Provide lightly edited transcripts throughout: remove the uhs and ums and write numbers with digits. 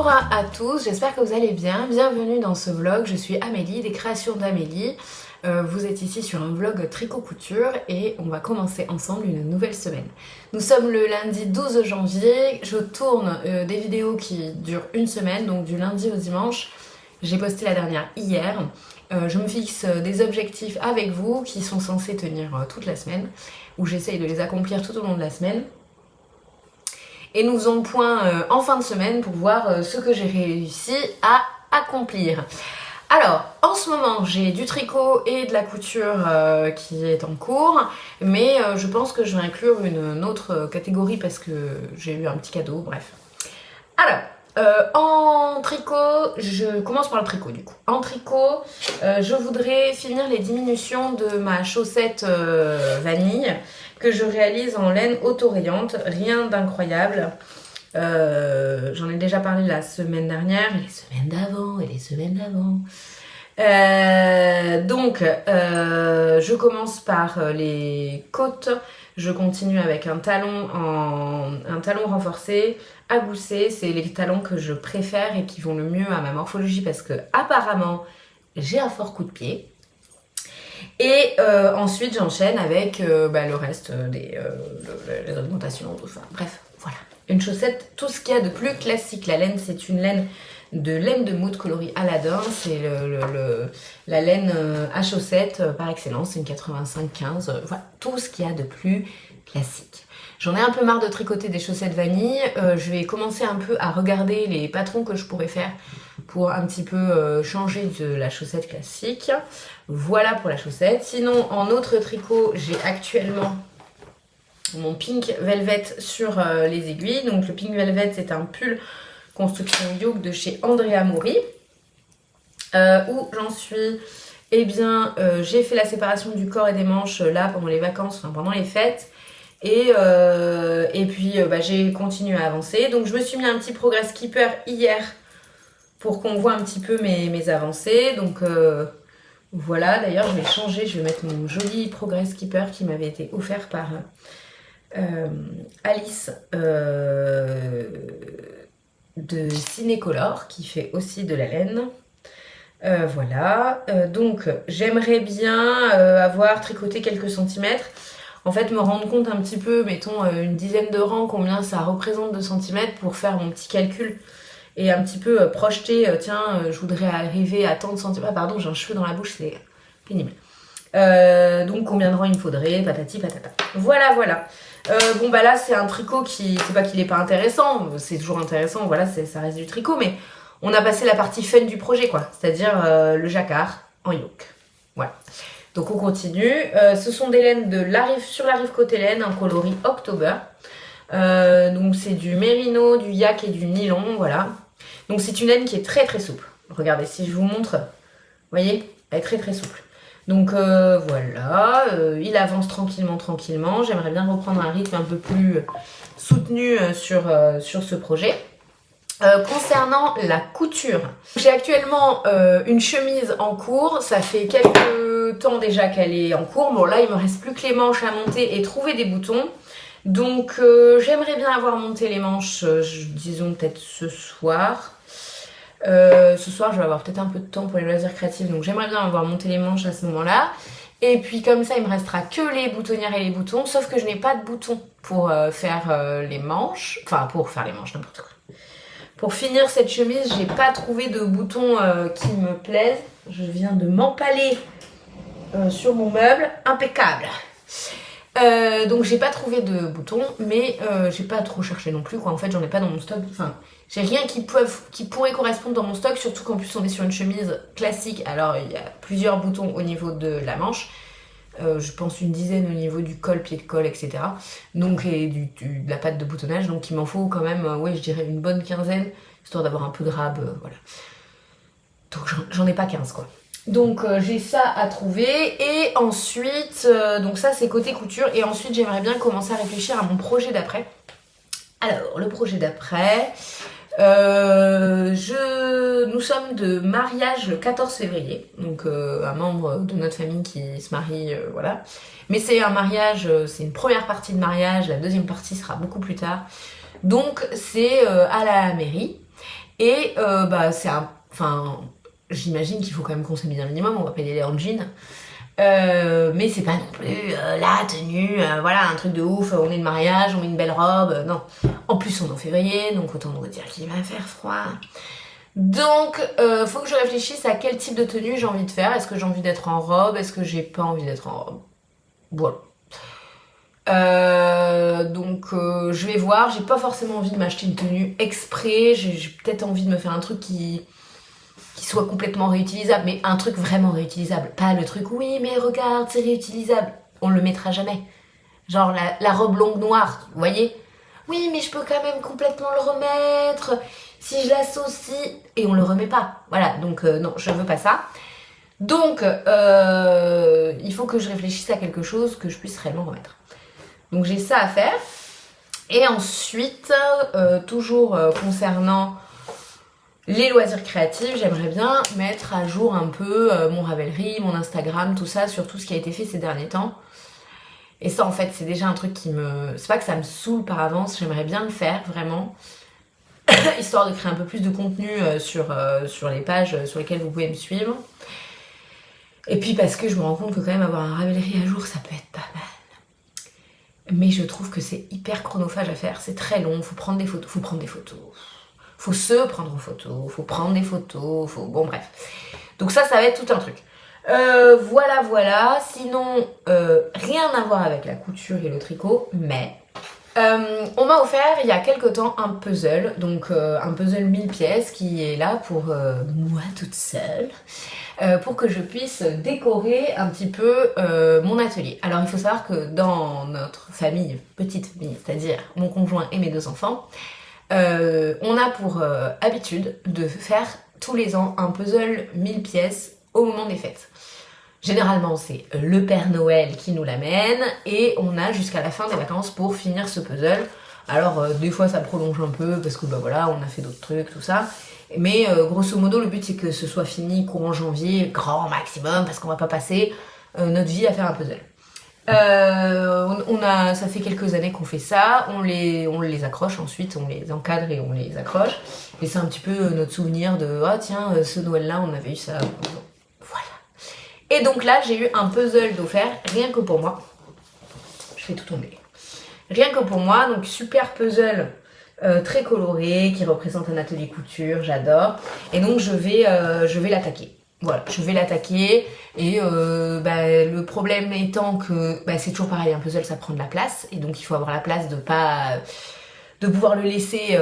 Bonjour à tous, j'espère que vous allez bien. Bienvenue dans ce vlog, je suis Amélie des créations d'Amélie. Vous êtes ici sur un vlog tricot couture et on va commencer ensemble une nouvelle semaine. Nous sommes le lundi 12 janvier, je tourne des vidéos qui durent une semaine, donc du lundi au dimanche. J'ai posté la dernière hier. Je me fixe des objectifs avec vous qui sont censés tenir toute la semaine, où j'essaye de les accomplir tout au long de la semaine. Et nous faisons le point en fin de semaine pour voir ce que j'ai réussi à accomplir. Alors, en ce moment, j'ai du tricot et de la couture qui est en cours, mais je pense que je vais inclure une autre catégorie parce que j'ai eu un petit cadeau, bref. Alors, en tricot, je commence par le tricot du coup. En tricot, je voudrais finir les diminutions de ma chaussette vanille que je réalise en laine autorayante, rien d'incroyable. J'en ai déjà parlé la semaine dernière, et les semaines d'avant, et les semaines d'avant. Donc, je commence par les côtes. Je continue avec un talon renforcé à gousset. C'est les talons que je préfère et qui vont le mieux à ma morphologie parce que apparemment j'ai un fort coup de pied. Et ensuite j'enchaîne avec le reste les augmentations, tout ça. Bref, voilà. Une chaussette, tout ce qu'il y a de plus classique. La laine, c'est une laine de mood coloris Aladdin. C'est la laine à chaussettes par excellence. C'est une 85-15. Voilà, tout ce qu'il y a de plus classique. J'en ai un peu marre de tricoter des chaussettes vanille. Je vais commencer un peu à regarder les patrons que je pourrais faire pour un petit peu changer de la chaussette classique. Voilà pour la chaussette. Sinon, en autre tricot, j'ai actuellement mon Pink Velvet sur les aiguilles. Donc le Pink Velvet, c'est un pull construction yoke de chez Andrea Mori. Où j'en suis, eh bien, j'ai fait la séparation du corps et des manches là pendant les vacances, enfin pendant les fêtes. Et puis j'ai continué à avancer. Donc je me suis mis un petit progress keeper hier pour qu'on voit un petit peu mes avancées. Donc voilà, d'ailleurs je vais changer, je vais mettre mon joli progress keeper qui m'avait été offert par Alice de Cinécolor qui fait aussi de la laine. Voilà, donc j'aimerais bien avoir tricoté quelques centimètres. En fait, me rendre compte un petit peu, mettons une dizaine de rangs, combien ça représente de centimètres pour faire mon petit calcul et un petit peu projeter, tiens, je voudrais arriver à tant de centimètres. Ah, pardon, j'ai un cheveu dans la bouche, c'est pénible. Donc combien de rangs il me faudrait, patati patata. Voilà, voilà. Bon bah là c'est un tricot qui, c'est pas qu'il est pas intéressant, c'est toujours intéressant, voilà, ça reste du tricot, mais on a passé la partie fun du projet quoi, c'est-à-dire le jacquard en yoke. Voilà. Donc on continue. Ce sont des laines sur la rive côté laine, un coloris October. Donc c'est du mérino, du yak et du nylon, voilà. Donc c'est une laine qui est très très souple. Regardez, si je vous montre, vous voyez, elle est très très souple. Donc voilà, il avance tranquillement. J'aimerais bien reprendre un rythme un peu plus soutenu sur ce projet. Concernant la couture, j'ai actuellement une chemise en cours. Ça fait quelques temps déjà qu'elle est en cours. Bon là, il me reste plus que les manches à monter et trouver des boutons. Donc j'aimerais bien avoir monté les manches, disons peut-être ce soir. Ce soir je vais avoir peut-être un peu de temps pour les loisirs créatifs, donc j'aimerais bien avoir monté les manches à ce moment-là. Et puis comme ça il me restera que les boutonnières et les boutons, sauf que je n'ai pas de boutons pour faire les manches, enfin pour faire les manches, n'importe quoi. Pour finir cette chemise, j'ai pas trouvé de boutons qui me plaisent. Je viens de m'empaler sur mon meuble, impeccable. Donc j'ai pas trouvé de boutons, mais j'ai pas trop cherché non plus quoi. En fait j'en ai pas dans mon stock, enfin j'ai rien qui pourrait correspondre dans mon stock, surtout qu'en plus on est sur une chemise classique. Alors il y a plusieurs boutons au niveau de la manche, je pense une dizaine au niveau du col, pied de col, etc. Donc et de la patte de boutonnage, donc il m'en faut quand même, oui je dirais une bonne quinzaine, histoire d'avoir un peu de rab, voilà. Donc j'en ai pas 15 quoi. Donc j'ai ça à trouver et ensuite, donc ça c'est côté couture et ensuite j'aimerais bien commencer à réfléchir à mon projet d'après. Alors le projet d'après, nous sommes de mariage le 14 février, donc un membre de notre famille qui se marie, voilà. Mais c'est un mariage, c'est une première partie de mariage, la deuxième partie sera beaucoup plus tard. Donc c'est à la mairie. Et bah c'est un... Enfin, j'imagine qu'il faut quand même consommer un minimum, on va pas y aller en jean. Mais c'est pas non plus la tenue, voilà, un truc de ouf, on est de mariage, on met une belle robe, non. En plus, on est en février, donc autant vous dire qu'il va faire froid. Donc, faut que je réfléchisse à quel type de tenue j'ai envie de faire. Est-ce que j'ai envie d'être en robe? Est-ce que j'ai pas envie d'être en robe? Voilà. Donc, je vais voir. J'ai pas forcément envie de m'acheter une tenue exprès. J'ai peut-être envie de me faire un truc qui soit complètement réutilisable, mais un truc vraiment réutilisable. Pas le truc, oui, mais regarde, c'est réutilisable. On le mettra jamais. Genre la robe longue noire, vous voyez? Oui, mais je peux quand même complètement le remettre. Si je l'associe... Et on le remet pas. Voilà, donc non, je veux pas ça. Donc, il faut que je réfléchisse à quelque chose que je puisse réellement remettre. Donc j'ai ça à faire. Et ensuite, toujours concernant les loisirs créatifs, j'aimerais bien mettre à jour un peu mon Ravelry, mon Instagram, tout ça, sur tout ce qui a été fait ces derniers temps. Et ça, en fait, c'est déjà un truc qui me... C'est pas que ça me saoule par avance, j'aimerais bien le faire, vraiment. Histoire de créer un peu plus de contenu sur les pages sur lesquelles vous pouvez me suivre. Et puis parce que je me rends compte que quand même avoir un Ravelry à jour, ça peut être pas mal. Mais je trouve que c'est hyper chronophage à faire, c'est très long, faut prendre des photos, faut se prendre en photo, faut prendre des photos, bon bref. Donc ça va être tout un truc. Voilà. Sinon, rien à voir avec la couture et le tricot, mais on m'a offert il y a quelque temps un puzzle, donc un puzzle 1000 pièces qui est là pour moi toute seule, pour que je puisse décorer un petit peu mon atelier. Alors il faut savoir que dans notre famille, petite famille, c'est-à-dire mon conjoint et mes 2 enfants, on a pour habitude de faire tous les ans un puzzle 1000 pièces au moment des fêtes. Généralement, c'est le Père Noël qui nous l'amène et on a jusqu'à la fin des vacances pour finir ce puzzle. Alors, des fois, ça prolonge un peu parce que bah voilà, on a fait d'autres trucs, tout ça. Mais grosso modo, le but c'est que ce soit fini courant janvier, grand maximum, parce qu'on va pas passer notre vie à faire un puzzle. Ça fait quelques années qu'on fait ça, on les accroche ensuite, on les encadre et on les accroche. Et c'est un petit peu notre souvenir de ah tiens, ce Noël-là, on avait eu ça. Voilà. Et donc là, j'ai eu un puzzle d'offert, rien que pour moi. Je fais tout tomber. Rien que pour moi, donc super puzzle très coloré, qui représente un atelier couture, j'adore. Et donc je vais l'attaquer. Voilà, je vais l'attaquer et le problème étant que c'est toujours pareil, un puzzle ça prend de la place et donc il faut avoir la place de pouvoir le laisser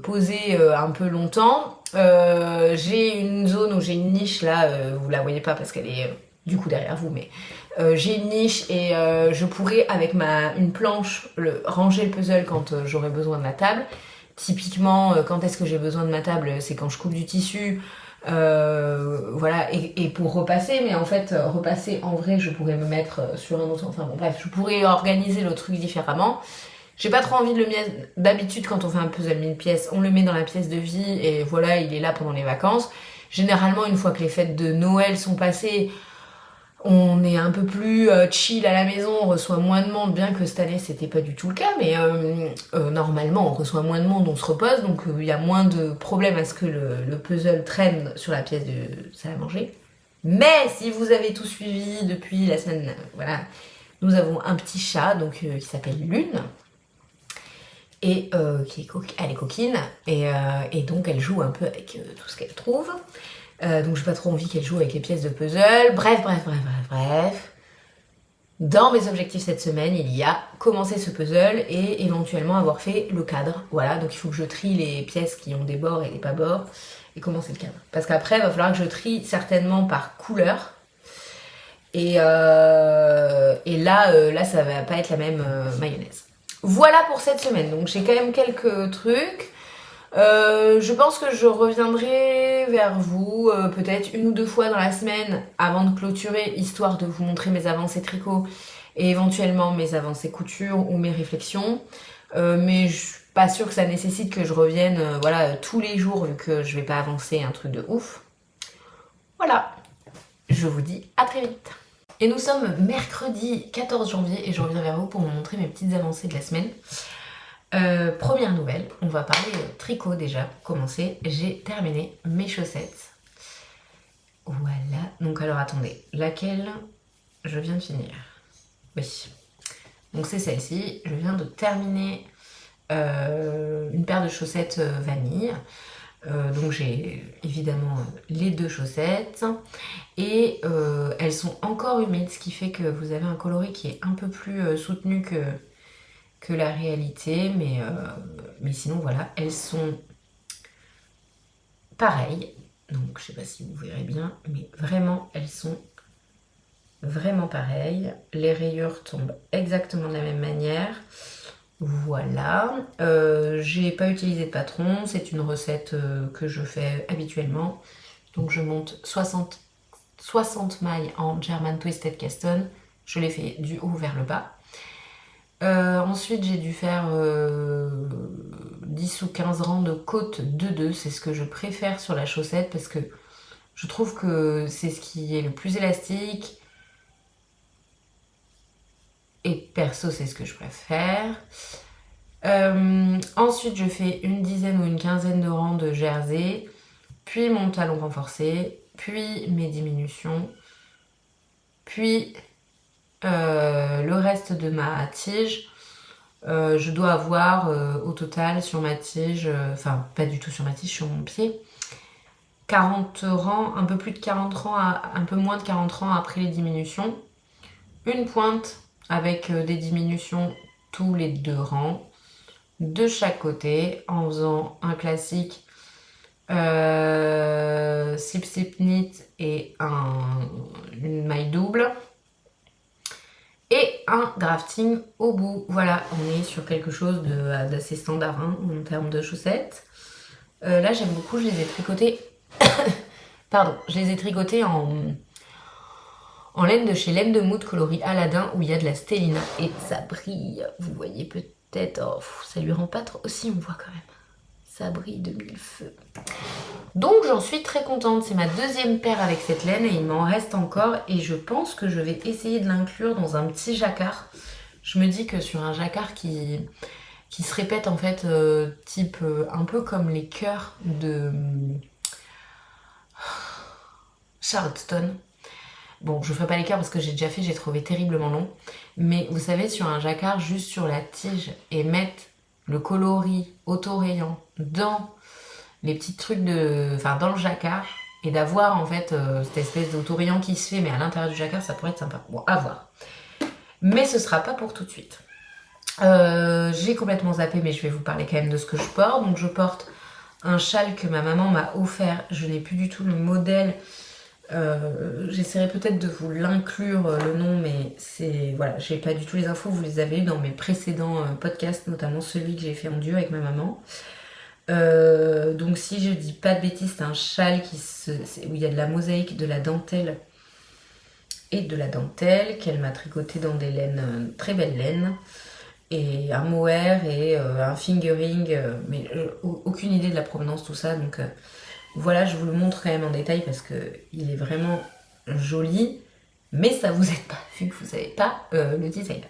poser un peu longtemps. J'ai une zone où j'ai une niche là, vous la voyez pas parce qu'elle est du coup derrière vous, mais j'ai une niche et je pourrais avec une planche ranger le puzzle quand j'aurai besoin de ma table. Typiquement, quand est-ce que j'ai besoin de ma table, c'est quand je coupe du tissu. Voilà, et pour repasser, mais en fait repasser en vrai je pourrais me mettre sur un autre, enfin bon bref, je pourrais organiser le truc différemment. J'ai pas trop envie de le mettre, d'habitude quand on fait un puzzle 1000 pièces, on le met dans la pièce de vie et voilà, il est là pendant les vacances. Généralement une fois que les fêtes de Noël sont passées, on est un peu plus chill à la maison, on reçoit moins de monde, bien que cette année c'était pas du tout le cas, mais normalement on reçoit moins de monde, on se repose, donc il y a moins de problèmes à ce que le puzzle traîne sur la pièce de salle à manger. Mais si vous avez tout suivi depuis la semaine, voilà, nous avons un petit chat donc qui s'appelle Lune, et elle est coquine, et donc elle joue un peu avec tout ce qu'elle trouve. Donc j'ai pas trop envie qu'elle joue avec les pièces de puzzle. Bref. Dans mes objectifs cette semaine, il y a commencer ce puzzle et éventuellement avoir fait le cadre. Voilà, donc il faut que je trie les pièces qui ont des bords et des pas bords et commencer le cadre. Parce qu'après, il va falloir que je trie certainement par couleur. Et là, ça va pas être la même mayonnaise. Voilà pour cette semaine. Donc j'ai quand même quelques trucs. Je pense que je reviendrai vers vous peut-être 1 ou 2 fois dans la semaine avant de clôturer, histoire de vous montrer mes avancées tricot et éventuellement mes avancées couture ou mes réflexions. Mais je suis pas sûre que ça nécessite que je revienne tous les jours vu que je vais pas avancer un truc de ouf. Voilà, je vous dis à très vite. Et nous sommes mercredi 14 janvier et je reviens vers vous pour vous montrer mes petites avancées de la semaine. Première nouvelle, on va parler tricot déjà. Commencer, j'ai terminé mes chaussettes. Voilà, donc alors attendez, laquelle je viens de finir? Oui, donc c'est celle-ci, je viens de terminer une paire de chaussettes vanille. Donc j'ai évidemment les 2 chaussettes et elles sont encore humides, ce qui fait que vous avez un coloris qui est un peu plus soutenu que la réalité, mais sinon voilà, elles sont pareilles. Donc je sais pas si vous verrez bien, mais vraiment elles sont vraiment pareilles. Les rayures tombent exactement de la même manière. Voilà, j'ai pas utilisé de patron, c'est une recette que je fais habituellement. Donc je monte 60 mailles en German Twisted Caston, je les fais du haut vers le bas. Ensuite j'ai dû faire 10 ou 15 rangs de côte 2-2, c'est ce que je préfère sur la chaussette parce que je trouve que c'est ce qui est le plus élastique. Et perso c'est ce que je préfère. Ensuite je fais une dizaine ou une quinzaine de rangs de jersey, puis mon talon renforcé, puis mes diminutions, puis le reste de ma tige. Je dois avoir au total sur ma tige, enfin pas du tout sur ma tige, sur mon pied, 40 rangs, un peu plus de 40 rangs, un peu moins de 40 rangs après les diminutions. Une pointe avec des diminutions tous les 2 rangs, de chaque côté, en faisant un classique slip slip knit et une maille double. Et un drafting au bout. Voilà, on est sur quelque chose d'assez standard hein, en termes de chaussettes. Là, j'aime beaucoup, je les ai tricotées. Pardon, je les ai tricotées en laine de chez Laine de Mood coloris Aladdin où il y a de la stélina et ça brille. Vous voyez peut-être, oh, ça lui rend pas trop. Aussi, on voit quand même. Ça brille de mille feux. Donc j'en suis très contente, c'est ma 2e paire avec cette laine et il m'en reste encore et je pense que je vais essayer de l'inclure dans un petit jacquard. Je me dis que sur un jacquard qui se répète en fait type un peu comme les cœurs de Charlottetown. Bon, je ferai pas les cœurs parce que j'ai déjà fait, j'ai trouvé terriblement long. Mais vous savez, sur un jacquard, juste sur la tige et mettre le coloris auto-rayant dans les petits trucs enfin dans le jacquard et d'avoir en fait cette espèce d'auto-rayant qui se fait mais à l'intérieur du jacquard, ça pourrait être sympa. Bon, à voir. Mais ce sera pas pour tout de suite. J'ai complètement zappé mais je vais vous parler quand même de ce que je porte. Donc je porte un châle que ma maman m'a offert. Je n'ai plus du tout le modèle. J'essaierai peut-être de vous l'inclure le nom mais c'est voilà, j'ai pas du tout les infos, vous les avez eu dans mes précédents podcasts, notamment celui que j'ai fait en duo avec ma maman. Donc si je dis pas de bêtises, c'est un châle où il y a de la mosaïque, de la dentelle et de la dentelle qu'elle m'a tricoté dans des laines, très belles laines et un mohair et un fingering, mais aucune idée de la provenance tout ça donc voilà, je vous le montre quand même en détail parce qu'il est vraiment joli, mais ça vous aide pas vu que vous savez pas le designer.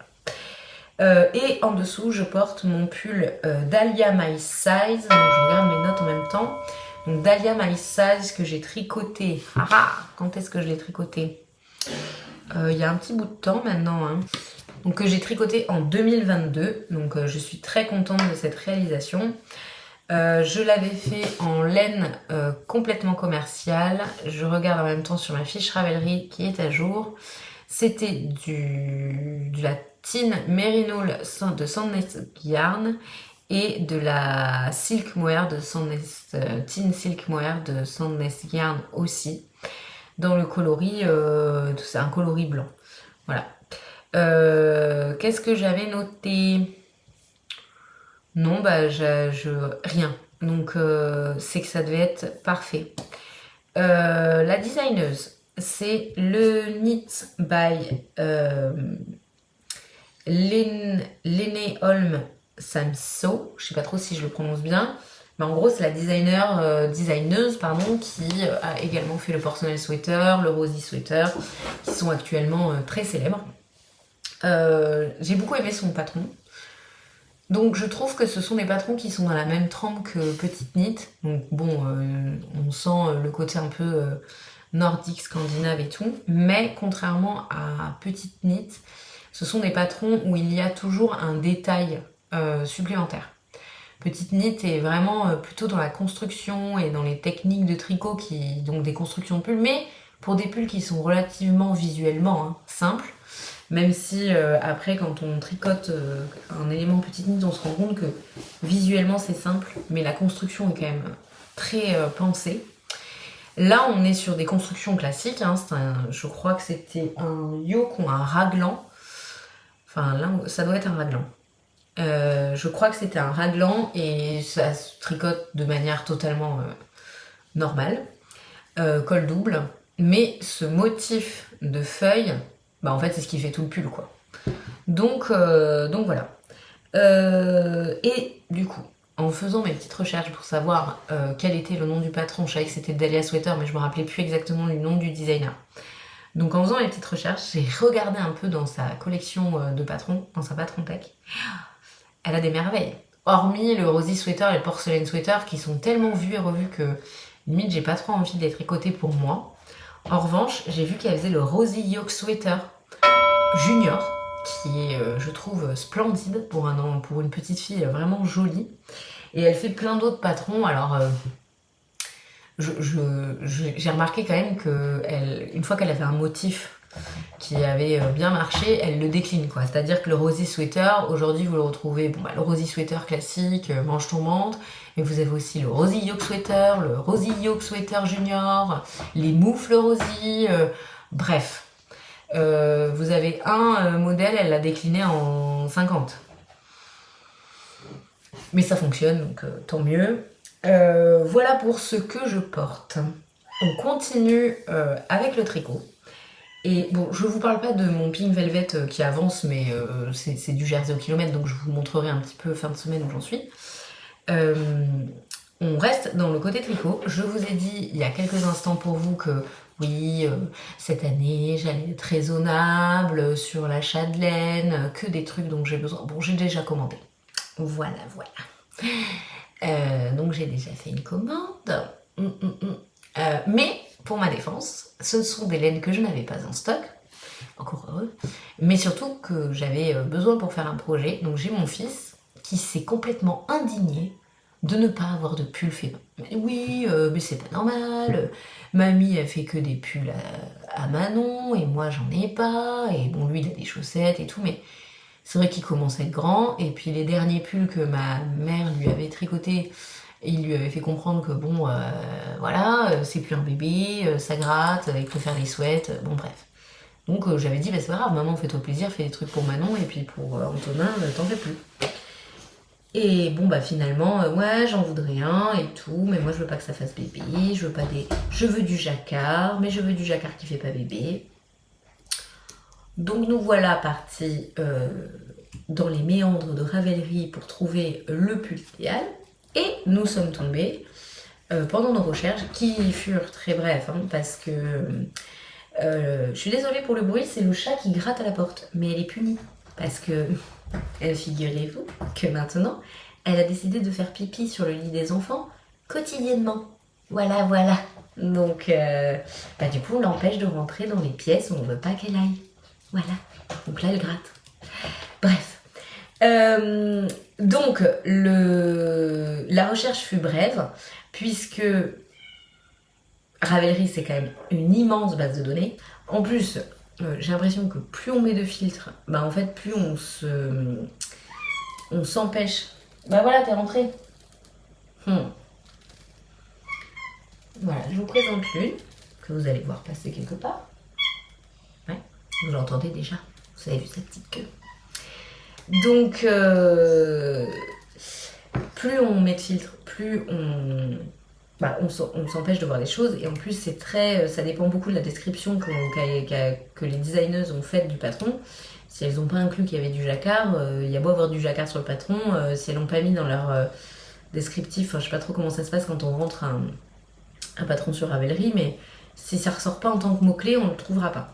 Et en dessous, je porte mon pull Dahlia My Size. Donc, je regarde mes notes en même temps. Donc Dahlia My Size que j'ai tricoté. Quand est-ce que je l'ai tricoté? Il y a un petit bout de temps maintenant. Hein. Donc que j'ai tricoté en 2022. Donc je suis très contente de cette réalisation. Je l'avais fait en laine complètement commerciale. Je regarde en même temps sur ma fiche Ravelry qui est à jour. C'était de la Tin Merino de Sandnes Yarn et de la Silk Mohair de Tin Silk Mohair de Sandnes Yarn aussi. Dans le coloris, c'est un coloris blanc. Voilà. Qu'est-ce que j'avais noté? Non, bah rien. Donc c'est que ça devait être parfait. La designeuse, c'est le Knit by Lene Holm Samso. Je sais pas trop si je le prononce bien. Mais en gros, c'est la designeuse qui a également fait le Porcelain Sweater, le Rosy Sweater, qui sont actuellement très célèbres. J'ai beaucoup aimé son patron. Donc je trouve que ce sont des patrons qui sont dans la même trempe que Petite Knit. Donc bon, on sent le côté un peu nordique, scandinave et tout. Mais contrairement à Petite Knit, ce sont des patrons où il y a toujours un détail supplémentaire. Petite Knit est vraiment plutôt dans la construction et dans les techniques de tricot, donc des constructions de pulls, mais pour des pulls qui sont relativement visuellement simples. Même si après, quand on tricote un élément Petite Knit, on se rend compte que visuellement c'est simple, mais la construction est quand même très pensée. Là, on est sur des constructions classiques. Je crois que c'était un yoke ou un raglan. Enfin, là, ça doit être un raglan. Je crois que c'était un raglan et ça se tricote de manière totalement normale. Col double. Mais ce motif de feuille, bah en fait, c'est ce qui fait tout le pull, quoi. Donc voilà. Et du coup, en faisant mes petites recherches pour savoir quel était le nom du patron, je savais que c'était Dahlia Sweater, mais je me rappelais plus exactement le nom du designer. Donc en faisant mes petites recherches, j'ai regardé un peu dans sa collection de patrons, dans sa patron tech. Elle a des merveilles. Hormis le Rosy Sweater et le Porcelain Sweater qui sont tellement vus et revus que limite j'ai pas trop envie de les tricoter pour moi. En revanche, j'ai vu qu'elle faisait le Rosy Yoke Sweater Junior, qui est, je trouve, splendide pour une petite fille vraiment jolie. Et elle fait plein d'autres patrons. Alors, j'ai remarqué quand même qu'une fois qu'elle a fait un motif qui avait bien marché, elle le décline, quoi. C'est-à-dire que le Rosy Sweater, aujourd'hui, vous le retrouvez, le Rosy Sweater classique, manche tombante, mais vous avez aussi le Rosy Yoke Sweater, le Rosy Yoke Sweater Junior, les moufles Rosy, bref. Vous avez un modèle, elle l'a décliné en 50. Mais ça fonctionne, donc tant mieux. Voilà pour ce que je porte. On continue avec le tricot. Et bon, je vous parle pas de mon Pink Velvet qui avance, mais c'est du jersey au kilomètre, donc je vous montrerai un petit peu fin de semaine où j'en suis. On reste dans le côté tricot. Je vous ai dit il y a quelques instants pour vous que oui, cette année j'allais être raisonnable sur l'achat de laine, que des trucs dont j'ai besoin. Bon, j'ai déjà commandé. Voilà. Donc j'ai déjà fait une commande. Mais pour ma défense, ce sont des laines que je n'avais pas en stock, encore heureux, mais surtout que j'avais besoin pour faire un projet. Donc j'ai mon fils qui s'est complètement indigné de ne pas avoir de pull fait. Oui, mais c'est pas normal. Mamie a fait que des pulls à Manon et moi j'en ai pas. Et bon, lui il a des chaussettes et tout, mais c'est vrai qu'il commence à être grand. Et puis les derniers pulls que ma mère lui avait tricotés, il lui avait fait comprendre que bon, voilà, c'est plus un bébé, ça gratte, il préfère les sweats, bon bref. Donc j'avais dit, bah c'est pas grave, maman, fais-toi plaisir, fais des trucs pour Manon, et puis pour Antonin, t'en fais plus. Et bon bah finalement, ouais, j'en voudrais un et tout, mais moi je veux pas que ça fasse bébé, je veux du jacquard, mais je veux du jacquard qui fait pas bébé. Donc nous voilà partis dans les méandres de Ravelry pour trouver le pull idéal. Et nous sommes tombés pendant nos recherches, qui furent très brèves, parce que je suis désolée pour le bruit, c'est le chat qui gratte à la porte, mais elle est punie, parce que figurez-vous que maintenant, elle a décidé de faire pipi sur le lit des enfants quotidiennement. Voilà. Donc, du coup, on l'empêche de rentrer dans les pièces où on ne veut pas qu'elle aille. Voilà. Donc là, elle gratte. Bref. Donc, la recherche fut brève, puisque Ravelry, c'est quand même une immense base de données. En plus, j'ai l'impression que plus on met de filtres, en fait, plus on s'empêche. Bah voilà, t'es rentrée. Voilà, je vous présente l'une, que vous allez voir passer quelque part. Ouais, vous l'entendez déjà. Vous avez vu sa petite queue. Donc, plus on met de filtres, plus on s'empêche de voir des choses. Et en plus, ça dépend beaucoup de la description que les designers ont faite du patron. Si elles n'ont pas inclus qu'il y avait du jacquard, il y a beau avoir du jacquard sur le patron, si elles n'ont pas mis dans leur descriptif, je sais pas trop comment ça se passe quand on rentre un patron sur Ravelry, mais si ça ressort pas en tant que mot-clé, on ne le trouvera pas.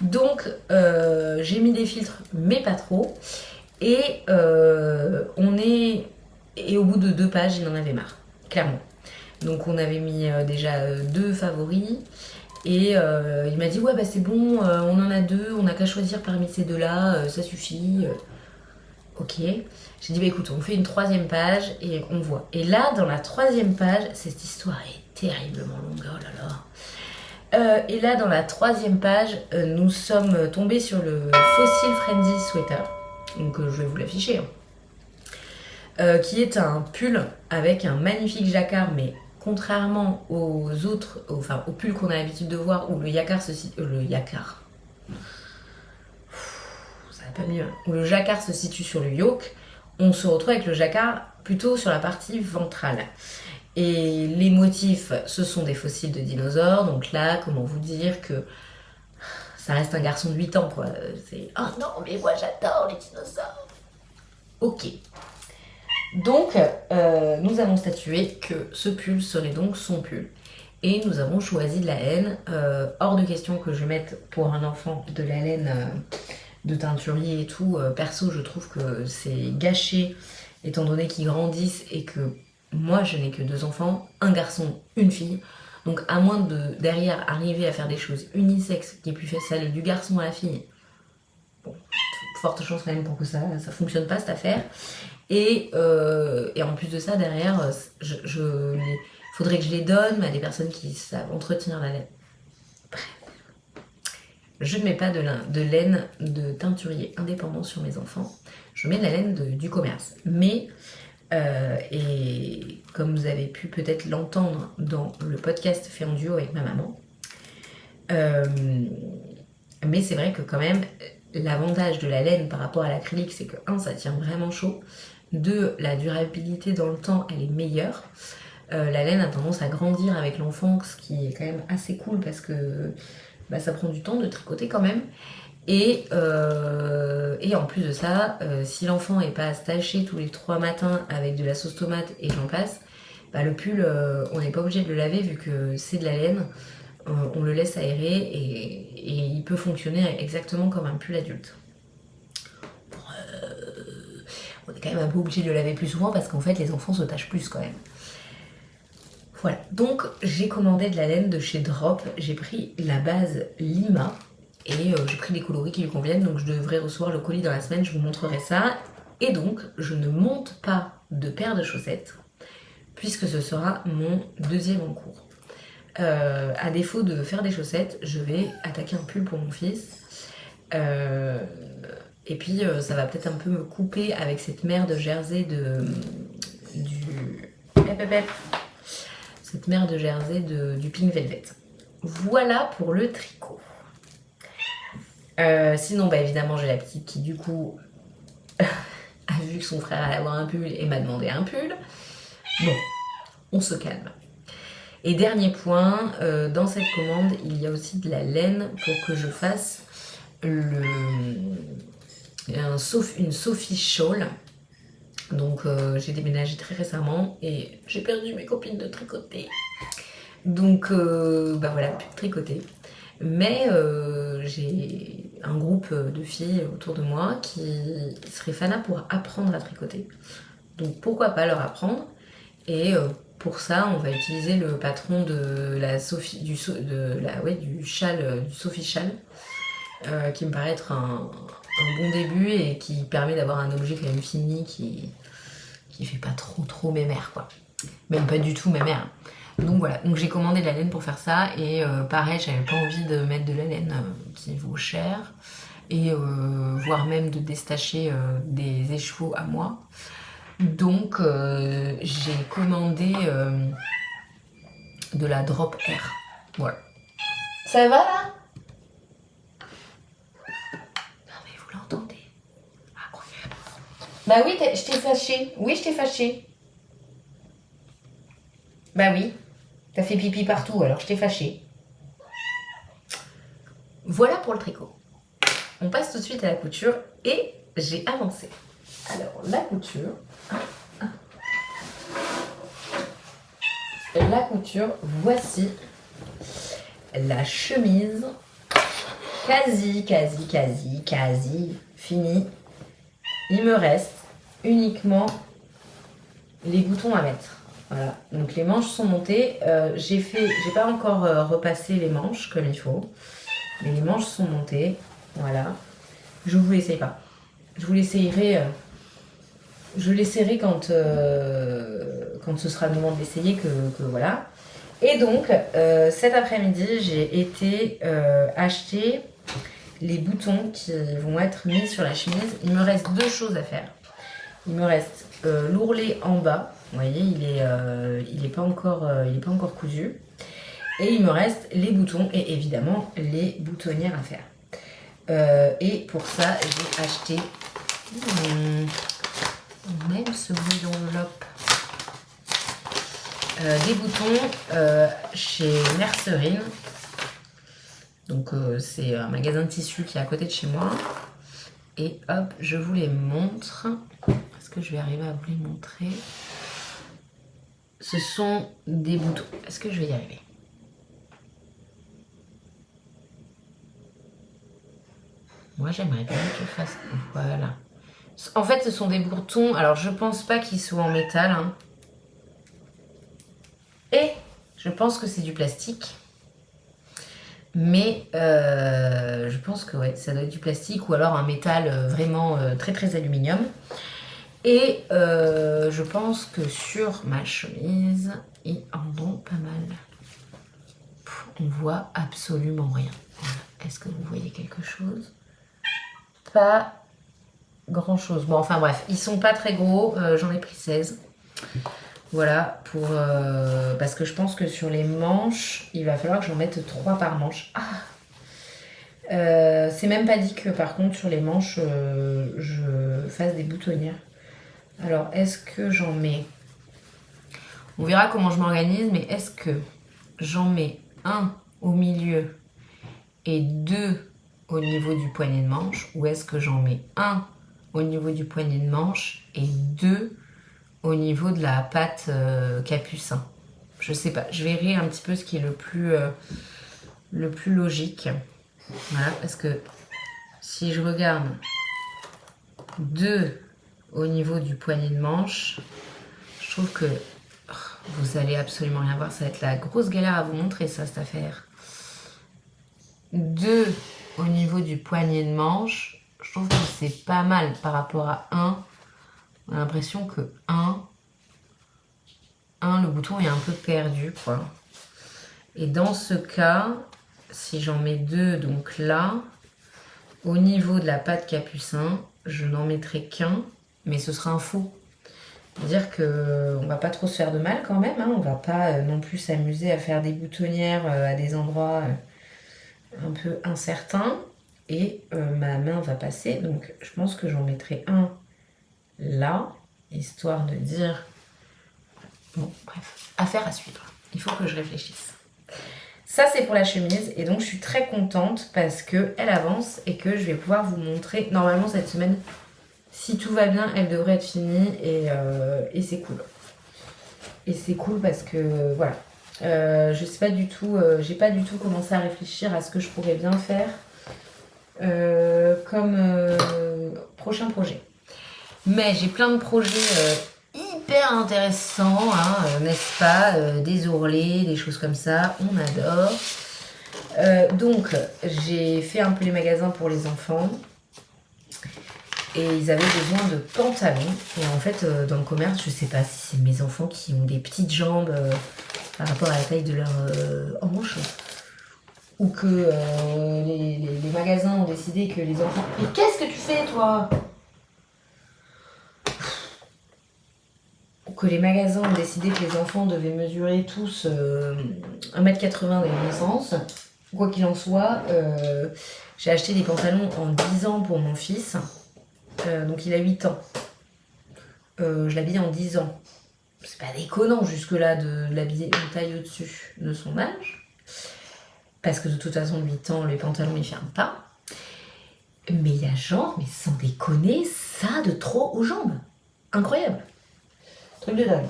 Donc, j'ai mis des filtres, mais pas trop. Et et au bout de 2 pages, il en avait marre, clairement. Donc on avait mis déjà 2 favoris. Et il m'a dit ouais bah c'est bon, on en a 2, on n'a qu'à choisir parmi ces 2-là, ça suffit. Ok. J'ai dit bah écoute, on fait une 3e page et on voit. Et là, dans la 3e page, cette histoire est terriblement longue, oh là là. Et là, dans la 3e page, nous sommes tombés sur le Fossil Friendly Sweater. Donc je vais vous l'afficher, hein. Qui est un pull avec un magnifique jacquard, mais contrairement aux autres, enfin aux pulls qu'on a l'habitude de voir où le jacquard se situe, ça va pas mieux, où le jacquard se situe sur le yoke, on se retrouve avec le jacquard plutôt sur la partie ventrale. Et les motifs, ce sont des fossiles de dinosaures, donc là, comment vous dire que ça reste un garçon de 8 ans, quoi. C'est oh non, mais moi j'adore les dinosaures. Ok. Donc, nous avons statué que ce pull serait donc son pull. Et nous avons choisi de la laine. Hors de question que je mette pour un enfant de la laine de teinturier et tout. Perso, je trouve que c'est gâché, étant donné qu'ils grandissent et que moi, je n'ai que 2 enfants, un garçon, une fille. Donc, à moins de derrière arriver à faire des choses unisexes qui puissent aller du garçon à la fille, bon, forte chance quand même pour que ça fonctionne pas cette affaire. Et en plus de ça, derrière, il faudrait que je les donne à des personnes qui savent entretenir la laine. Bref. Je ne mets pas de laine de teinturier indépendant sur mes enfants. Je mets de la laine du commerce. Mais, et comme vous avez pu peut-être l'entendre dans le podcast fait en duo avec ma maman, mais c'est vrai que quand même, l'avantage de la laine par rapport à l'acrylique, c'est que 1, ça tient vraiment chaud. 2, la durabilité dans le temps, elle est meilleure. La laine a tendance à grandir avec l'enfant, ce qui est quand même assez cool parce que bah, ça prend du temps de tricoter quand même. Et en plus de ça, si l'enfant n'est pas à se tâcher tous les 3 matins avec de la sauce tomate et j'en passe, bah, le pull, on n'est pas obligé de le laver vu que c'est de la laine. On le laisse aérer et il peut fonctionner exactement comme un pull adulte. On est quand même un peu obligé de le laver plus souvent parce qu'en fait les enfants se tâchent plus quand même. Voilà, donc j'ai commandé de la laine de chez Drop, j'ai pris la base Lima et j'ai pris des coloris qui lui conviennent, donc je devrais recevoir le colis dans la semaine, je vous montrerai ça. Et donc je ne monte pas de paire de chaussettes puisque ce sera mon 2e en cours. À défaut de faire des chaussettes, je vais attaquer un pull pour mon fils. Et puis ça va peut-être un peu me couper avec cette merde jersey cette merde jersey du Pink Velvet. Voilà pour le tricot. Sinon, bah évidemment, j'ai la petite qui du coup a vu que son frère allait avoir un pull et m'a demandé un pull. Bon, on se calme. Et dernier point, dans cette commande, il y a aussi de la laine pour que je fasse une Sophie Shawl. Donc j'ai déménagé très récemment et j'ai perdu mes copines de tricoter. Donc bah voilà, plus de tricoter. Mais j'ai un groupe de filles autour de moi qui seraient fanas pour apprendre à tricoter. Donc pourquoi pas leur apprendre. Et pour ça, on va utiliser le patron de la Sophie, du châle, du Sophie Châle, qui me paraît être un bon début et qui permet d'avoir un objet quand même fini qui fait pas trop mémère, quoi. Même pas du tout mémère. Donc voilà, donc j'ai commandé de la laine pour faire ça et pareil, j'avais pas envie de mettre de la laine qui vaut cher et voire même de détacher des écheveaux à moi. Donc j'ai commandé de la Drop Air. Voilà. Ça va là? Non mais vous l'entendez? Incroyable. Bah oui, je t'ai fâché. Oui, je t'ai fâché. Bah oui. T'as fait pipi partout, alors je t'ai fâché. Voilà pour le tricot. On passe tout de suite à la couture et j'ai avancé. Alors, la couture. La couture, voici la chemise quasi finie. il me reste uniquement les boutons à mettre. Voilà, donc les manches sont montées. J'ai pas encore repassé les manches comme il faut, mais les manches sont montées. Voilà, je vous l'essaye pas. Je vous l'essayerai. Je l'essayerai quand ce sera le moment de l'essayer, que voilà. Et donc, cet après-midi, j'ai été acheter les boutons qui vont être mis sur la chemise. Il me reste deux choses à faire. Il me reste l'ourlet en bas. Vous voyez, il est pas encore cousu. Et il me reste les boutons et évidemment les boutonnières à faire. Et pour ça, j'ai acheté... on aime ce bruit d'enveloppe. Des boutons chez Mercerine. Donc c'est un magasin de tissus qui est à côté de chez moi. Et hop, je vous les montre. Est-ce que je vais arriver à vous les montrer? Ce sont des boutons. Est-ce que je vais y arriver? Moi j'aimerais bien que je fasse... Voilà. En fait ce sont des boutons. Alors je pense pas qu'ils soient en métal. Hein. Et je pense que c'est du plastique. Mais je pense que ouais, ça doit être du plastique ou alors un métal vraiment très très aluminium. Et je pense que sur ma chemise, ils en ont pas mal. On voit absolument rien. Voilà. Est-ce que vous voyez quelque chose? Pas grand chose. Bon, enfin bref, ils sont pas très gros. J'en ai pris 16. Voilà, parce que je pense que sur les manches, il va falloir que j'en mette 3 par manche. Ah, c'est même pas dit que par contre sur les manches, je fasse des boutonnières. Alors, est-ce que j'en mets... On verra comment je m'organise, mais est-ce que j'en mets un au milieu et 2 au niveau du poignet de manche, ou est-ce que j'en mets un au niveau du poignet de manche et 2 au niveau de la patte capucin? Je sais pas, je verrai un petit peu ce qui est le plus logique. Voilà, parce que si je regarde 2 au niveau du poignet de manche, je trouve que vous allez absolument rien voir. Ça va être la grosse galère à vous montrer ça, cette affaire. 2 au niveau du poignet de manche, je trouve que c'est pas mal par rapport à 1. On a l'impression que 1, le bouton est un peu perdu, quoi. Et dans ce cas, si j'en mets 2, donc là, au niveau de la patte capucin, je n'en mettrai qu'un, mais ce sera un faux. Dire que on va pas trop se faire de mal quand même, hein. On va pas non plus s'amuser à faire des boutonnières à des endroits un peu incertains. Et ma main va passer, donc je pense que j'en mettrai un là, histoire de dire... Bon, bref, affaire à suivre. Il faut que je réfléchisse. Ça, c'est pour la chemise. Et donc, je suis très contente parce qu'elle avance et que je vais pouvoir vous montrer. Normalement, cette semaine, si tout va bien, elle devrait être finie. Et c'est cool. Et c'est cool parce que, voilà. Je sais pas du tout... j'ai pas du tout commencé à réfléchir à ce que je pourrais bien faire comme prochain projet. Mais j'ai plein de projets hyper intéressants, hein, n'est-ce pas, des ourlets, des choses comme ça, on adore. Donc j'ai fait un peu les magasins pour les enfants et ils avaient besoin de pantalons. Et en fait dans le commerce, je sais pas si c'est mes enfants qui ont des petites jambes par rapport à la taille de leurs hanches, ou que les magasins ont décidé que les enfants... Mais qu'est-ce que tu fais, toi? Ou que les magasins ont décidé que les enfants devaient mesurer tous 1m80 de naissance. Quoi qu'il en soit, j'ai acheté des pantalons en 10 ans pour mon fils. Donc il a 8 ans. Je l'habille en 10 ans. C'est pas déconnant jusque-là de l'habiller une taille au-dessus de son âge. Parce que de toute façon, 8 ans, les pantalons, ils ferment pas. Mais il y a genre, mais sans déconner, ça de trop aux jambes. Incroyable. Truc de dingue.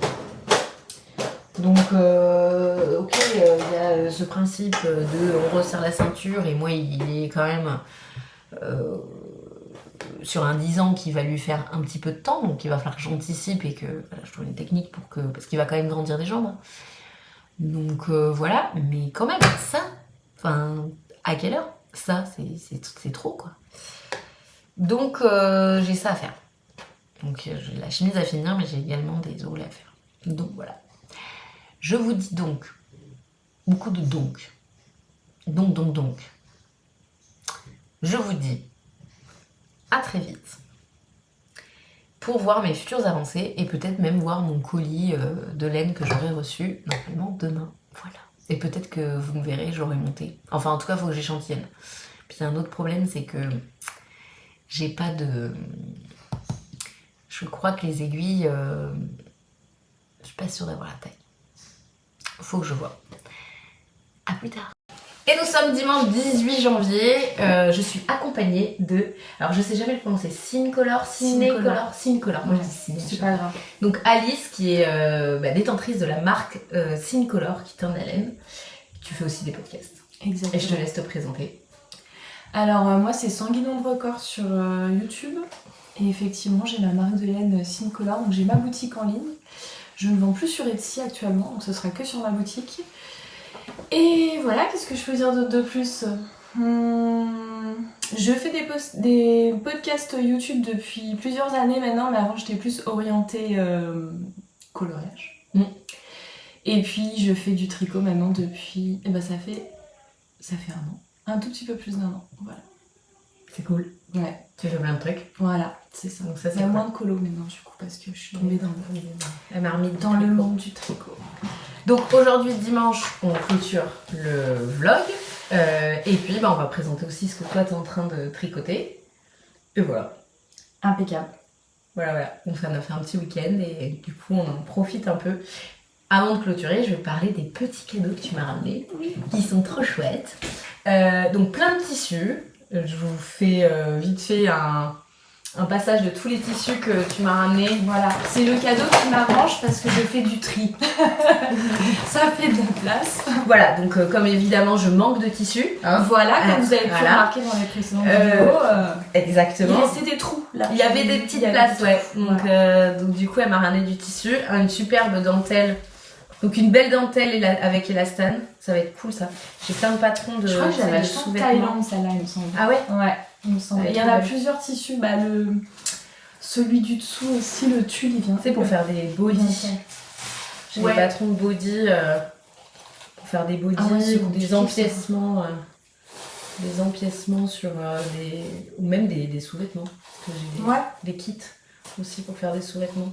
Donc, ok, il y a ce principe de on resserre la ceinture. Et moi, il est quand même sur un 10 ans qui va lui faire un petit peu de temps, donc il va falloir que j'anticipe et que voilà, je trouve une technique pour que... Parce qu'il va quand même grandir des jambes. Donc voilà, mais quand même, ça, enfin, à quelle heure? Ça, c'est trop, quoi. Donc j'ai ça à faire. Donc j'ai la chemise à finir, mais j'ai également des ourlets à faire. Donc voilà. Je vous dis donc, beaucoup de donc. Donc. Je vous dis à très vite pour voir mes futures avancées et peut-être même voir mon colis de laine que j'aurai reçu normalement demain. Voilà. Et peut-être que vous me verrez, j'aurai monté. Enfin, en tout cas, il faut que j'échantillonne. Puis un autre problème, c'est que j'ai pas de... Je crois que les aiguilles, je suis pas sûre d'avoir la taille. Faut que je vois. À plus tard. Et nous sommes dimanche 18 janvier. Je suis accompagnée de... Alors je sais jamais le prononcer. Cinecolor. Moi je dis Ciné. C'est pas grave. Donc Alice qui est détentrice de la marque Cinecolor qui teint la laine. Tu fais aussi des podcasts. Exactement. Et je te laisse te présenter. Alors moi c'est Sanguine Ombre Corps sur YouTube. Et effectivement j'ai ma marque de laine Cinecolor. Donc j'ai ma boutique en ligne. Je ne vends plus sur Etsy actuellement. Donc ce sera que sur ma boutique. Et voilà, qu'est-ce que je peux dire de plus? Je fais des podcasts YouTube depuis plusieurs années maintenant, mais avant j'étais plus orientée coloriage. Et puis je fais du tricot maintenant depuis... Et ça fait 1 an. Un tout petit peu plus d'1 an, voilà. C'est cool. Ouais. Tu fais plein de trucs. Voilà, c'est ça. Donc ça, il y a moins de colo maintenant du coup, parce que je suis tombée la marmite dans le monde du tricot. Donc aujourd'hui dimanche, on clôture le vlog et puis on va présenter aussi ce que toi tu es en train de tricoter. Et voilà. Impeccable. Voilà. Donc ça a fait un petit week-end et du coup on en profite un peu. Avant de clôturer, je vais parler des petits cadeaux que tu m'as ramenés, qui sont trop chouettes. Donc plein de tissus. Je vous fais vite fait un passage de tous les tissus que tu m'as ramenés. Voilà, c'est le cadeau qui m'arrange parce que je fais du tri. Ça fait de la place. Voilà, donc comme évidemment je manque de tissus. Hein. Voilà, comme vous avez pu remarquer dans les précédentes vidéos. Exactement. Il restait des trous là. Il y avait des petites places, ouais. Donc du coup elle m'a ramené du tissu, une superbe dentelle. Donc une belle dentelle avec élastane, ça va être cool ça. J'ai plein de patrons de... Je crois que j'avais acheté en Thaïlande celle-là il me semble. Ah ouais? Ouais, il me semble. Il y en a plusieurs tissus, celui du dessous aussi, le tulle il vient. C'est pour faire des bodys. J'ai des patrons de body pour faire des bodys ou des empiècements. Des empiècements sur ou même des sous-vêtements. Parce que j'ai des kits aussi pour faire des sous-vêtements.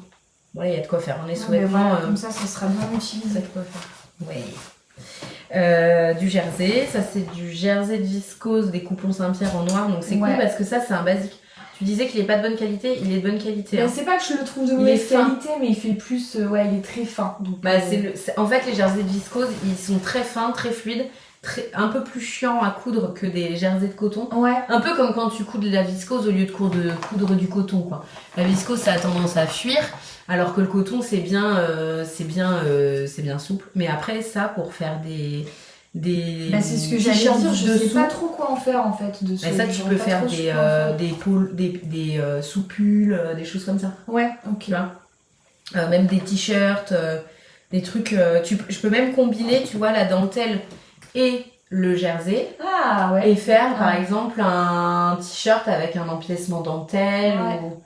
Voilà, il y a de quoi faire. On est sous-vêtements. Voilà, comme ça sera bien utilisé. De quoi faire. Oui. Du jersey. Ça, c'est du jersey de viscose des coupons Saint-Pierre en noir. Donc, c'est cool parce que ça, c'est un basique. Tu disais qu'il est pas de bonne qualité. Il est de bonne qualité. Hein. C'est pas que je le trouve de mauvaise qualité, mais il fait plus. Il est très fin. Donc, en fait, les jerseys de viscose, ils sont très fins, très fluides. Un peu plus chiant à coudre que des jerseys de coton. Ouais. Un peu comme quand tu couds de la viscose au lieu de coudre du coton, quoi. La viscose, ça a tendance à fuir, alors que le coton, c'est bien souple. Mais après, ça, pour faire des c'est ce que j'allais dire, je sais pas trop quoi en faire en fait de ce. Ça, tu peux faire des soupules, des choses comme ça. Ouais, ok. Tu vois, même des t-shirts, des trucs. Je peux même combiner, tu vois, la dentelle et le jersey et faire par exemple un t-shirt avec un empiècement dentelle ou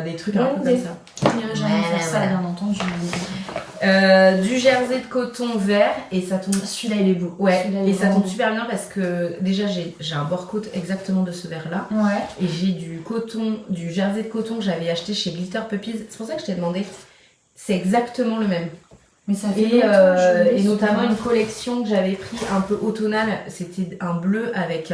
des trucs un peu comme ça. Jamais faire ça, bien entendu. Du jersey de coton vert et ça tombe. Celui-là il est beau. Ouais, et ça tombe super bien parce que déjà j'ai un bord coat exactement de ce vert là. Ouais. Et j'ai du jersey de coton que j'avais acheté chez Glitter Puppies. C'est pour ça que je t'ai demandé. C'est exactement le même. Mais ça fait et notamment une collection que j'avais pris un peu automnale, c'était un bleu avec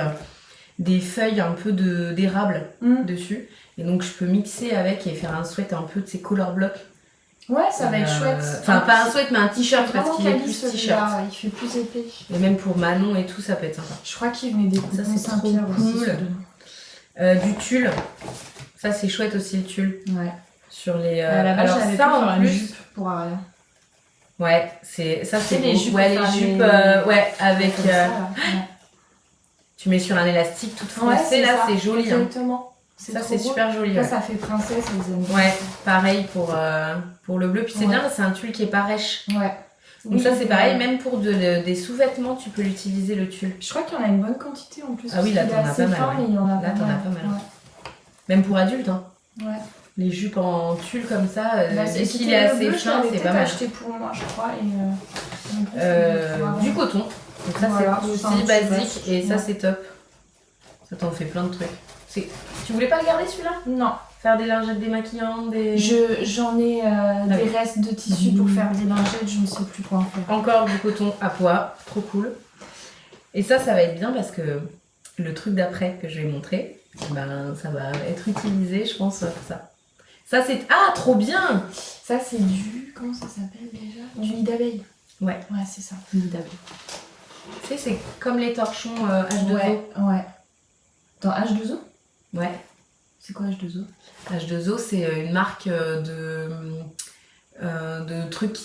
des feuilles un peu d'érable dessus. Et donc je peux mixer avec et faire un sweat un peu de ces color blocks. Ouais, ça va être chouette. Enfin, pas un sweat, mais un t-shirt parce qu'il est plus t-shirt. Il fait plus épais. Et même pour Manon et tout, ça peut être sympa. Je crois qu'il venait des coupons Saint-Pierre cool. Du tulle. Ça, c'est chouette aussi le tulle. Ouais. Sur les. Alors ça en plus. Jupe pour Aria. Ouais, c'est les jupes. Ouais, les jupes, avec. Tu mets sur un élastique toute froissée, là, c'est joli. Exactement. Ça, trop c'est beau. super joli. Là, Ouais. ça fait princesse, les amis. Ouais, pareil pour le bleu. Puis c'est Ouais. bien, c'est un tulle qui est pas rêche. Ouais. Donc ça, c'est pareil. Même pour des sous-vêtements, tu peux l'utiliser, le tulle. Je crois qu'il y en a une bonne quantité en plus. Ah oui, là, parce qu'il est t'en as assez pas mal, fin, ouais. mais il y en a Là, t'en as pas mal. Ouais. Même pour adultes, hein. Ouais. Les jupes en tulle comme ça, Bah, dès qu'il c'était est le assez bleu, je fin, l'avais c'est peut-être pas mal. acheté pour moi, je crois. Et, en plus, je vais Du coton. Donc ça, Voilà, c'est c'est un aussi petit basique. basique. Et ça, Ouais. c'est top. Ça t'en fait plein de trucs. Tu voulais pas le garder, celui-là? Non, Faire des lingettes démaquillantes, des... j'en ai des restes de tissu pour faire des lingettes, je ne sais plus quoi en faire. Encore du coton à pois, trop cool. Et ça va être bien parce que le truc d'après que je vais montrer, ben, ça va être utilisé, je pense, pour ça. Ça, c'est... Ah, trop bien! Ça, c'est du. Comment ça s'appelle déjà? Du nid d'abeille. Ouais. Ouais, c'est ça. Nid d'abeille. Tu sais, c'est comme les torchons H2O. Ouais. Dans H2O? Ouais. C'est quoi H2O? H2O, c'est une marque de trucs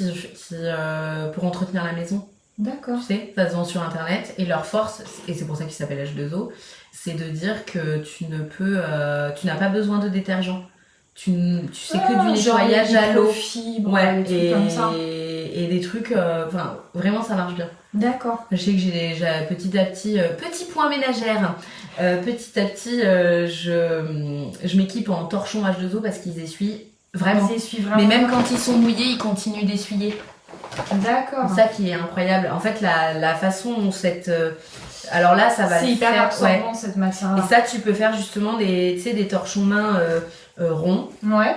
pour entretenir la maison. D'accord. Tu sais, ça se vend sur internet et leur force, et c'est pour ça qu'il s'appelle H2O, c'est de dire que tu n'as pas besoin de détergent. Tu sais que du nettoyage à l'eau. Ouais, des trucs comme ça. Et des trucs, enfin, vraiment ça marche bien. D'accord. Je sais que j'ai petit à petit, petit point ménagère, petit à petit, je m'équipe en torchons H2O parce qu'ils essuient vraiment. Ils essuient vraiment. Mais même quand ils sont mouillés, ils continuent d'essuyer. D'accord. C'est ça qui est incroyable. En fait, la façon dont cette... alors là, ça va C'est le hyper faire... absorbant cette matière-là. Et ça, tu peux faire justement des torchons mains ronds Ouais.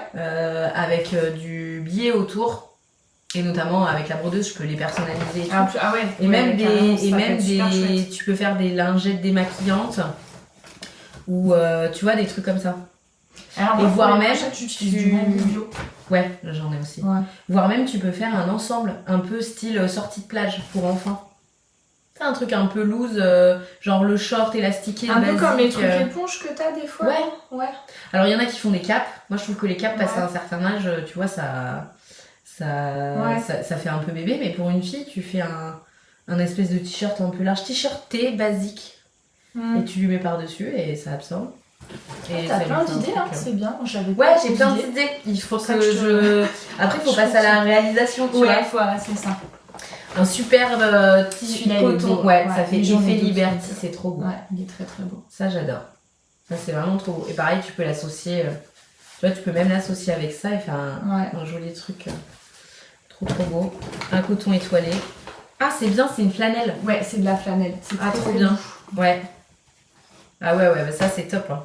avec du biais autour. Et notamment avec la brodeuse, je peux les personnaliser et tout. Ah ouais. Et même carrément, ça peut être super des... chouette. Tu peux faire des lingettes démaquillantes. Ou tu vois, des trucs comme ça. Alors, Et moi, voire pour les même, lingettes, j'utilise du bambou bio. Ouais, j'en ai aussi. Ouais. Voire même, tu peux faire un ensemble, un peu style sortie de plage pour enfants. C'est un truc un peu loose, genre le short élastiqué, Un peu basique, comme les trucs éponges que t'as des fois. Ouais. Ouais. Alors il y en a qui font des capes. Moi je trouve que les capes, passé Ouais. un certain âge, tu vois, ça fait un peu bébé. Mais pour une fille, tu fais un espèce de t-shirt un peu large, t-shirt T basique. Et tu lui mets par-dessus et ça absorbe. Et T'as ça plein lui fait un d'idées, truc, hein, c'est bien. J'avais Ouais, pas j'ai trop plein d'idées. d'idées. Il faut Ça que que je... Après, il faut je passer à la réalisation, tu vois. Ouais, voilà, c'est ça. Un superbe tissu Celui-là, il est coton. beau. Ouais, Ouais, ça fait j'en ai effet d'autres, Liberty, ça. c'est trop beau. Ouais, il est très très beau. Ça, j'adore. Ça, c'est vraiment trop beau. Et pareil, tu peux l'associer... tu vois, tu peux même l'associer avec ça et faire un joli truc. Trop beau. Un coton étoilé. Ah, c'est bien, c'est une flanelle. Ouais, c'est de la flanelle. C'est Ah, très, trop très bien. doux. Ouais. Ah ouais, bah ça, c'est top. Hein.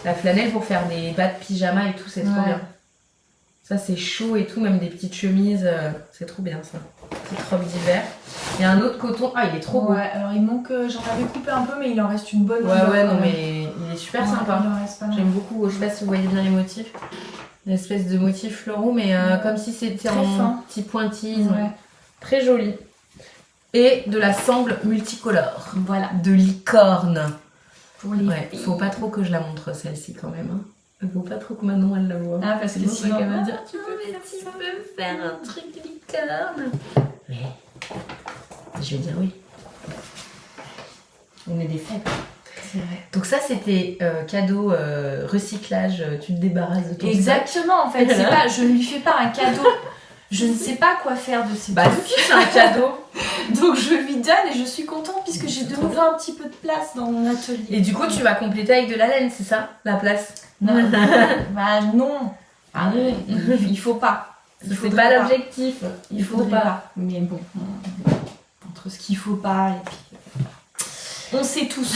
La flanelle pour faire des bas de pyjama et tout, c'est trop Ouais. bien. Ça, c'est chaud et tout, même des petites chemises. C'est trop bien, ça. Petite robe d'hiver. Il y a un autre coton. Ah, il est trop beau. Ouais, alors il manque. J'en avais coupé un peu, mais il en reste une bonne. Ouais, longueur, ouais, quand non, même. mais il est super Ouais, sympa. il en reste pas mal. J'aime beaucoup. Je sais pas si vous voyez bien les motifs. Une espèce de motifs floraux, mais comme si c'était Très en fin. petit pointillés. Ouais. Très joli. Et de la sangle multicolore. Voilà. De licorne. Pour les Ouais, filles. faut pas trop que je la montre celle-ci quand même. Hein. Faut pas trop que Manon elle la voit. Ah, parce que Sinon, sinon, elle va dire tu peux faire un truc de licorne. Mais je vais dire oui. On est des faibles. C'est vrai. Donc ça c'était cadeau recyclage, tu te débarrasses de ton sac. Exactement, en fait. C'est pas, je ne lui fais pas un cadeau. Je ne sais pas quoi faire de ces Bah trucs. si, c'est un cadeau. Donc je lui donne et je suis contente puisque j'ai de nouveau un petit peu de place dans mon atelier. Et du coup tu vas compléter avec de la laine, c'est ça, la place? Non. Bah non. Ah non, il faut pas. C'est faudrait pas l'objectif. Il faut faudrait pas. pas. Mais bon, entre ce qu'il faut pas et puis... On sait tous.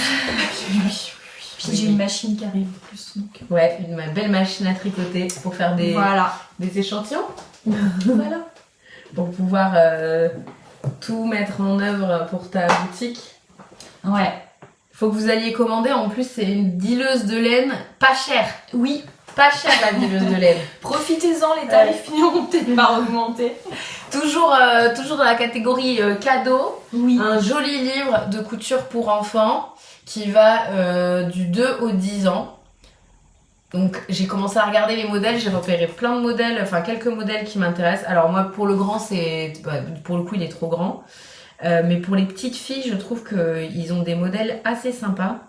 Puis j'ai une machine qui arrive en plus. Donc... Ouais, une belle machine à tricoter pour faire des échantillons. Voilà. Pour pouvoir tout mettre en œuvre pour ta boutique. Ouais. Faut que vous alliez commander. En plus, c'est une dileuse de laine pas chère. Oui. Pas chère la dileuse de laine. Profitez-en, les tarifs finiront peut-être par augmenter. Toujours dans la catégorie cadeau. Oui. Un joli livre de couture pour enfants qui va du 2 au 10 ans. Donc j'ai commencé à regarder les modèles, j'ai repéré plein de modèles, enfin quelques modèles qui m'intéressent. Alors moi pour le grand pour le coup il est trop grand. Mais pour les petites filles je trouve qu'ils ont des modèles assez sympas.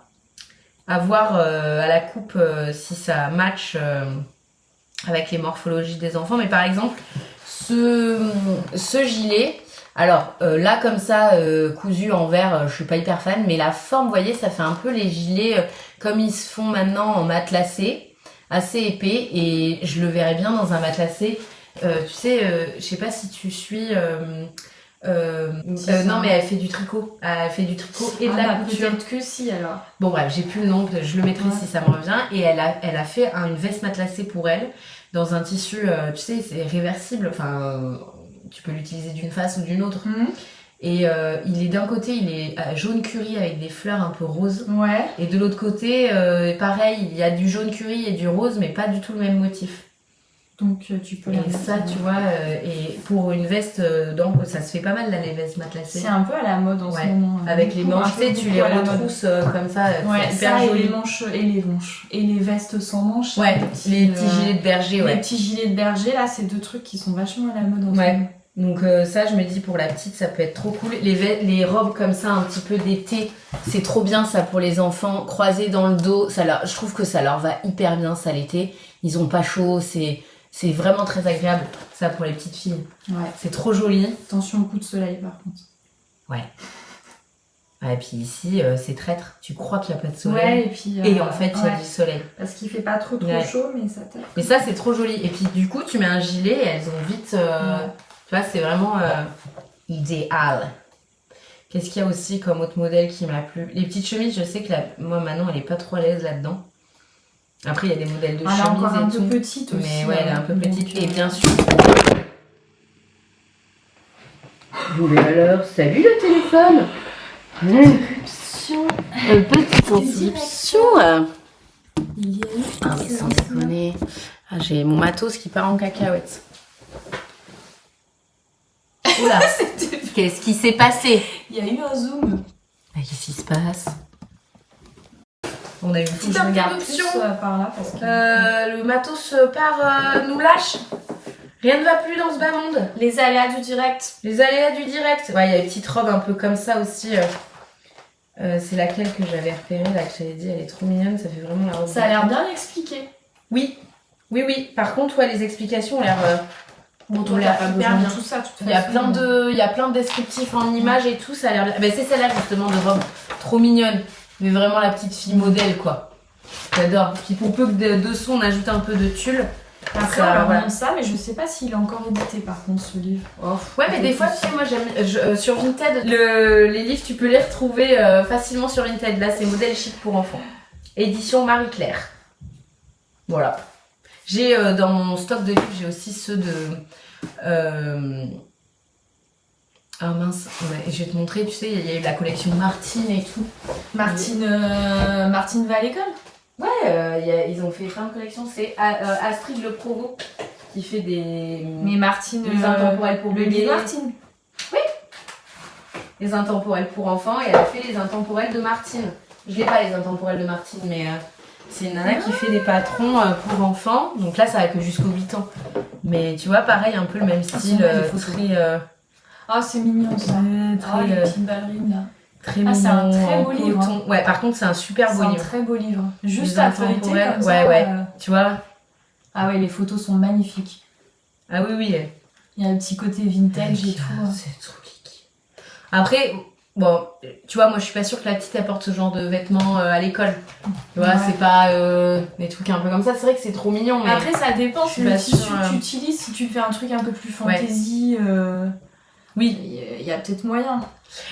À voir à la coupe si ça match avec les morphologies des enfants. Mais par exemple, ce gilet, alors là comme ça, cousu en vert, je suis pas hyper fan, mais la forme, vous voyez, ça fait un peu les gilets comme ils se font maintenant en matelassé, assez épais, et je le verrais bien dans un matelassé. Tu sais, je sais pas si tu suis... non mais elle fait du tricot, et de la couture. Peut-être que si alors. Bon bref, j'ai plus le nom, je le mettrai si ça me revient. Et elle a fait une veste matelassée pour elle dans un tissu, tu sais, c'est réversible. Enfin, tu peux l'utiliser d'une face ou d'une autre. Et il est d'un côté, il est jaune curry avec des fleurs un peu roses. Ouais. Et de l'autre côté, pareil, il y a du jaune curry et du rose, mais pas du tout le même motif. Donc tu peux la Et ça, tu vois, et pour une veste, ça se fait pas mal là, les vestes matelassées. C'est un peu à la mode en ce moment. Avec les manches, tu sais, tu les retrousses comme ça. Ouais, c'est hyper ça joli. et les manches et les vestes sans manches. Ouais, les petits gilets de berger, Les petits gilets de berger, là, c'est deux trucs qui sont vachement à la mode en ce moment. Donc ça, je me dis pour la petite, ça peut être trop cool. Les robes comme ça, un petit peu d'été, c'est trop bien ça pour les enfants, croisées dans le dos. Je trouve que ça leur va hyper bien ça l'été. Ils ont pas chaud, c'est vraiment très agréable ça pour les petites filles. Ouais. C'est trop joli. Attention au coup de soleil par contre. Ouais. Et puis ici, c'est traître. Tu crois qu'il n'y a pas de soleil. Ouais, et puis... et en fait, il y a du soleil. Parce qu'il fait pas trop chaud, mais ça tape. Mais ça, c'est trop joli. Et puis du coup, tu mets un gilet et elles ont vite... Tu vois, c'est vraiment idéal. Qu'est-ce qu'il y a aussi comme autre modèle qui m'a plu? Les petites chemises, je sais que moi, Manon, elle est pas trop à l'aise là-dedans. Après, il y a des modèles de chemises elle est encore un peu petite aussi. Mais ouais, elle est un peu petite. Et bien sûr... Bon, alors, salut le téléphone. Petite inscription. Il y a eu... Ah mais sans déconner. J'ai mon matos qui part en cacahuète. Oula. Qu'est-ce qui s'est passé? Il y a eu un zoom. Qu'est-ce qui se passe? On a eu une petite interruption par là parce que... le matos part, nous lâche. Rien ne va plus dans ce bas monde. Les aléas du direct. Les aléas du direct. Ouais, il y a une petite robe un peu comme ça aussi. C'est laquelle que j'avais repérée, là, que j'avais dit, elle est trop mignonne, ça fait vraiment la robe. Ça a l'air bien expliqué. Oui. Par contre, ouais, les explications ont l'air... Bon, toi, t'as pas besoin de tout ça, de toute façon. Il y a plein de descriptifs en images et tout, ça a l'air... Ben, c'est celle-là, justement, de robe trop mignonne. Mais vraiment la petite fille modèle, quoi. J'adore. Puis pour peu que dessous, on ajoute un peu de tulle. Après, on leur demande ça, mais je sais pas s'il est encore édité, par contre, ce livre. Ouais, mais des fois, tu sais, moi, j'aime... sur Vinted, les livres, tu peux les retrouver facilement sur Vinted. Là, c'est modèle chic pour enfants. Édition Marie-Claire. Voilà. J'ai dans mon stock de livres, j'ai aussi ceux de... Ah mince, ouais, je vais te montrer, tu sais, il y a eu la collection Martine et tout. Martine va à l'école? Ouais, ils ont fait plein de collections. C'est Astrid Le Provost qui fait des... Mais Martine... Les intemporels pour bébé. Martine. Oui. Les intemporels pour enfants, et elle a fait les intemporels de Martine. Je l'ai pas les intemporels de Martine, mais... c'est une nana qui fait des patrons pour enfants. Donc là, ça va que jusqu'aux 8 ans. Mais tu vois, pareil, un peu le même style. Très... Ah, c'est mignon ça. Très, les petites ballerines là. Très mignon. C'est un très beau livre. Hein. Ouais, par contre, c'est un super beau livre. C'est un très beau livre. Juste les à feuilleter comme ça. Ouais. Tu vois? Ah ouais, les photos sont magnifiques. Ah oui. Il y a un petit côté vintage et tout. C'est trop kiki. Après... Bon, tu vois, moi je suis pas sûre que la petite apporte ce genre de vêtements à l'école. Tu vois, c'est pas des trucs un peu comme ça. C'est vrai que c'est trop mignon. Mais après, ça dépend si le tissu que tu utilises. Si tu fais un truc un peu plus fantasy, oui, il y a peut-être moyen.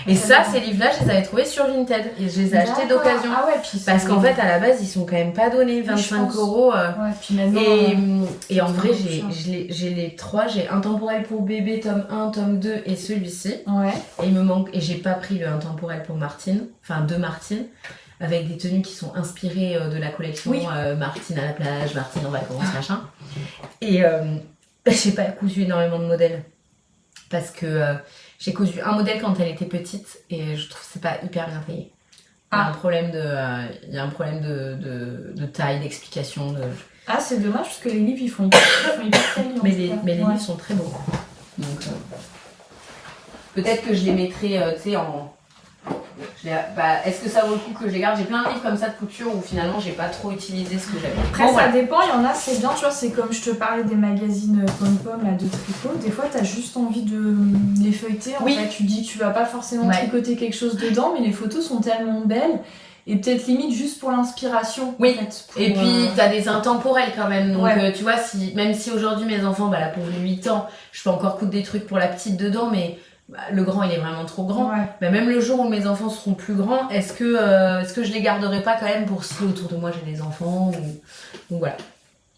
Et ça, ces livres-là, je les avais trouvés sur Vinted. Et je les ai achetés d'occasion. Ah ouais, puis parce qu'en fait, à la base, ils sont quand même pas donnés 25 €. Ouais, puis maintenant, et en vrai, j'ai les trois. J'ai Intemporel pour bébé, tome 1, tome 2 et celui-ci. Ouais. Et il me manque. Et j'ai pas pris le Intemporel pour Martine. Enfin, de Martine. Avec des tenues qui sont inspirées de la collection Martine à la plage, Martine en vacances, machin. Et j'ai pas cousu énormément de modèles. Parce que j'ai cousu un modèle quand elle était petite et je trouve que c'est pas hyper bien taillé. Il y a un problème de taille, d'explication. Ah, c'est dommage parce que les livres ils font hyper taillés. Mais les livres sont très beaux. Donc peut-être que je les mettrai, tu sais, je Est-ce que ça vaut le coup que je les garde? J'ai plein de livres comme ça de couture où finalement j'ai pas trop utilisé ce que j'avais. Après, ça dépend, il y en a, c'est bien, tu vois, c'est comme je te parlais des magazines pom-pom là, de tricot. Des fois, t'as juste envie de les feuilleter. En fait, tu dis que tu vas pas forcément tricoter quelque chose dedans, mais les photos sont tellement belles. Et peut-être limite juste pour l'inspiration. Oui, en fait, et puis t'as des intemporels quand même. Donc tu vois, même si aujourd'hui mes enfants, là pour les 8 ans, je peux encore coudre des trucs pour la petite dedans, mais le grand il est vraiment trop grand. Même le jour où mes enfants seront plus grands, est-ce que je les garderai pas quand même pour si autour de moi j'ai des enfants Donc voilà.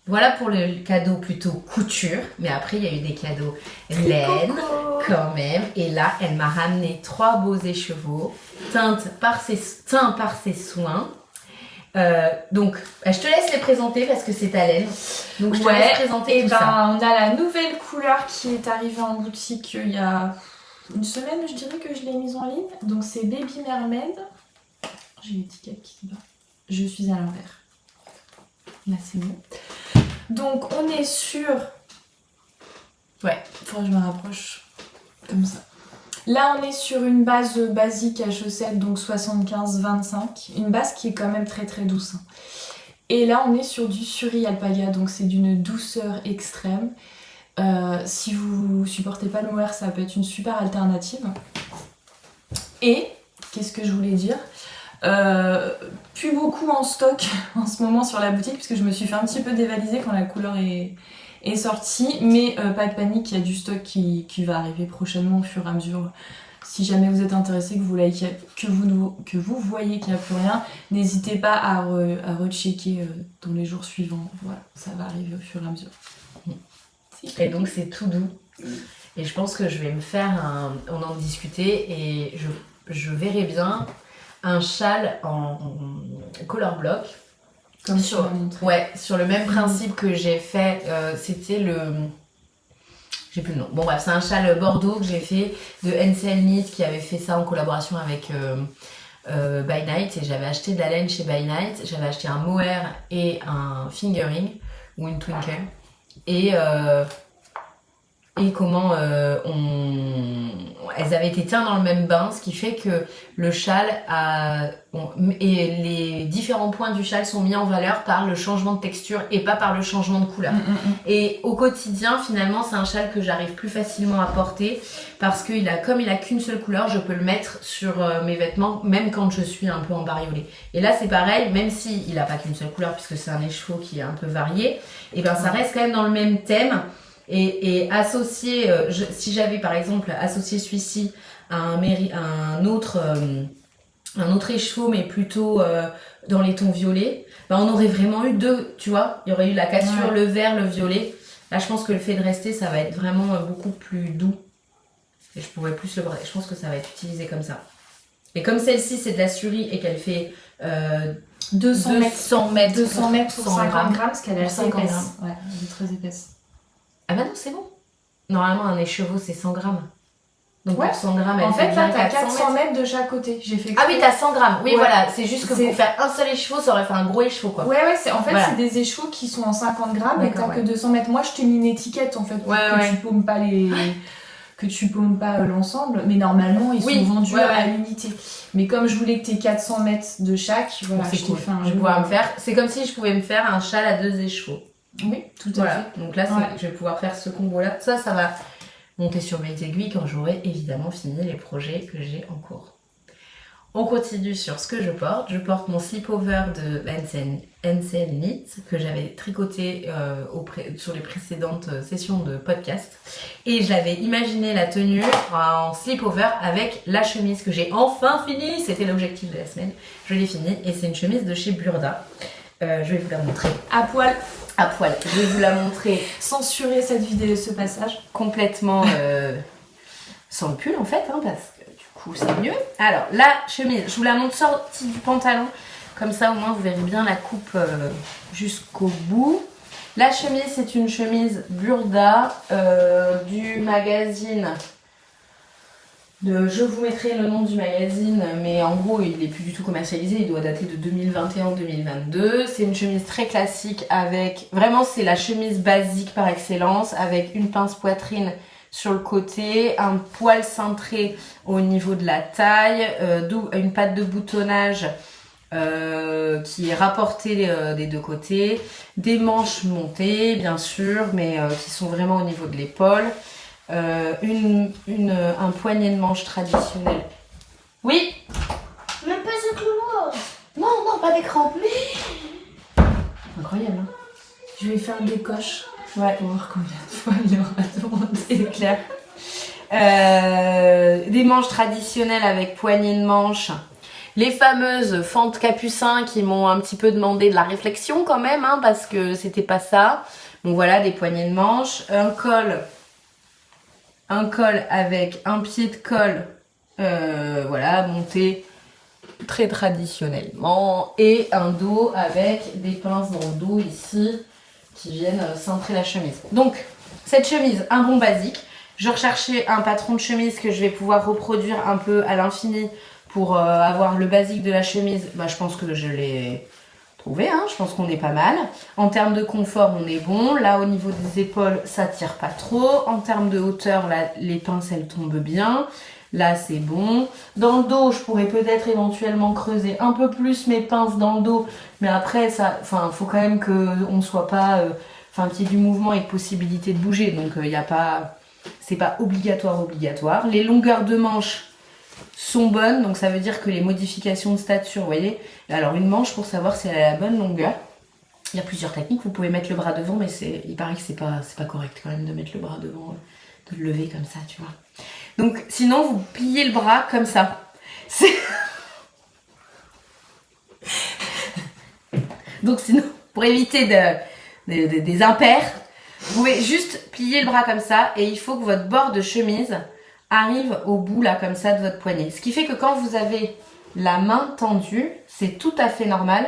Voilà pour le cadeau plutôt couture, mais après il y a eu des cadeaux laine quand même. Et là, elle m'a ramené 3 beaux écheveaux teints par ses soins. Donc, je te laisse les présenter parce que c'est ta laine. Donc je te laisse présenter tout ça. On a la nouvelle couleur qui est arrivée en boutique il y a une semaine, je dirais que je l'ai mise en ligne. Donc c'est Baby Mermaid. J'ai l'étiquette qui se bat. Je suis à l'envers. Là c'est bon. Donc on est sur... faut que je me rapproche comme ça. Là on est sur une base basique à chaussettes, donc 75-25. Une base qui est quand même très très douce. Et là on est sur du Suri Alpaga, donc c'est d'une douceur extrême. Si vous supportez pas le mohair, ça peut être une super alternative. Et, qu'est-ce que je voulais dire ? Plus beaucoup en stock en ce moment sur la boutique puisque je me suis fait un petit peu dévaliser quand la couleur est sortie, mais pas de panique, il y a du stock qui va arriver prochainement au fur et à mesure. Si jamais vous êtes intéressé, que vous voyez qu'il n'y a plus rien, n'hésitez pas à rechecker dans les jours suivants. Voilà, ça va arriver au fur et à mesure. Et donc c'est tout doux. Et je pense que je vais me faire on en discutait et je verrai bien un châle en color block. Comme sur le même principe que j'ai fait. C'était j'ai plus le nom. Bon bref, c'est un châle bordeaux que j'ai fait de NCL Knit qui avait fait ça en collaboration avec By Night. Et j'avais acheté de la laine chez By Night. J'avais acheté un mohair et un fingering ou une twinkle. Et comment elles avaient été teintes dans le même bain, ce qui fait que le châle et les différents points du châle sont mis en valeur par le changement de texture et pas par le changement de couleur. Et au quotidien, finalement, c'est un châle que j'arrive plus facilement à porter parce que comme il a qu'une seule couleur, je peux le mettre sur mes vêtements, même quand je suis un peu en bariolée. Et là, c'est pareil, même s'il n'a pas qu'une seule couleur puisque c'est un écheveau qui est un peu varié, et ben ça reste quand même dans le même thème. Et associer, si j'avais par exemple associé celui-ci à un autre écheveau, mais plutôt dans les tons violets, ben on aurait vraiment eu deux, tu vois. Il y aurait eu la cassure, le vert, le violet. Là, je pense que le fait de rester, ça va être vraiment beaucoup plus doux. Et je pourrais plus le broder. Je pense que ça va être utilisé comme ça. Et comme celle-ci, c'est de la Suri et qu'elle fait 200 mètres pour 50 grammes, parce qu'elle est assez épaisse. Ouais, elle est très épaisse. Ah bah non, c'est bon. Normalement, un écheveau, c'est 100 grammes. Donc pour 100 grammes, en fait, là, t'as 400 mètres de chaque côté. J'ai fait ah oui, t'as 100 grammes. Oui, voilà. C'est juste que pour faire un seul écheveau, ça aurait fait un gros écheveau, quoi. Ouais, c'est des écheveaux qui sont en 50 grammes et t'as que 200 mètres. Moi, je t'ai mis une étiquette, en fait, pour que tu paumes pas que tu paumes pas l'ensemble. Mais normalement, ils sont vendus à l'unité. Mais comme je voulais que t'aies 400 mètres de chaque, voilà, je t'ai fait un lot. C'est comme si je pouvais me faire un châle à 2 écheveaux. Oui, tout à fait. Donc là, je vais pouvoir faire ce combo-là. Ça va monter sur mes aiguilles quand j'aurai évidemment fini les projets que j'ai en cours. On continue sur ce que je porte. Je porte mon slip-over de NCL Knit que j'avais tricoté sur les précédentes sessions de podcast. Et j'avais imaginé la tenue en slip-over avec la chemise que j'ai enfin finie. C'était l'objectif de la semaine. Je l'ai finie et c'est une chemise de chez Burda. Je vais vous la montrer. À poil. Je vais vous la montrer. Censurer cette vidéo, ce passage. Complètement sans le pull en fait, parce que du coup c'est mieux. Alors la chemise, je vous la montre sortie du pantalon. Comme ça au moins vous verrez bien la coupe jusqu'au bout. La chemise, c'est une chemise Burda du magazine. Je vous mettrai le nom du magazine, mais en gros il est plus du tout commercialisé, il doit dater de 2021-2022. C'est une chemise très classique avec, vraiment c'est la chemise basique par excellence, avec une pince poitrine sur le côté, un poil cintré au niveau de la taille, une patte de boutonnage qui est rapportée des deux côtés, des manches montées bien sûr, mais qui sont vraiment au niveau de l'épaule, un poignet de manche traditionnel. Oui. Même pas ce clou. Non, pas d'écran. Incroyable, hein. Je vais faire des coches. Ouais. Pour voir combien de fois il y aura demandé. C'est clair. Des manches traditionnelles avec poignée de manche. Les fameuses fentes capucin qui m'ont un petit peu demandé de la réflexion quand même, hein, parce que c'était pas ça. Donc voilà, des poignées de manche. Un col avec un pied de colle, voilà, monté très traditionnellement. Et un dos avec des pinces dans le dos ici qui viennent cintrer la chemise. Donc, cette chemise, un bon basique. Je recherchais un patron de chemise que je vais pouvoir reproduire un peu à l'infini pour avoir le basique de la chemise. Bah, je pense que je l'ai trouvé, hein. Je pense qu'on est pas mal. En termes de confort, on est bon. Là, au niveau des épaules, ça tire pas trop. En termes de hauteur, là, les pinces, elles tombent bien. Là, c'est bon. Dans le dos, je pourrais peut-être éventuellement creuser un peu plus mes pinces dans le dos. Mais après, faut quand même qu'on soit pas... qu'il y ait du mouvement et de possibilité de bouger. Donc, c'est pas obligatoire. Les longueurs de manches sont bonnes. Donc, ça veut dire que les modifications de stature, vous voyez. Alors, une manche, pour savoir si elle a la bonne longueur. Il y a plusieurs techniques. Vous pouvez mettre le bras devant, mais il paraît que c'est pas correct quand même de mettre le bras devant, de le lever comme ça, tu vois. Donc, sinon, vous pliez le bras comme ça. Donc, sinon, pour éviter des impairs, vous pouvez juste plier le bras comme ça et il faut que votre bord de chemise arrive au bout, là, comme ça, de votre poignet. Ce qui fait que quand vous avez la main tendue, c'est tout à fait normal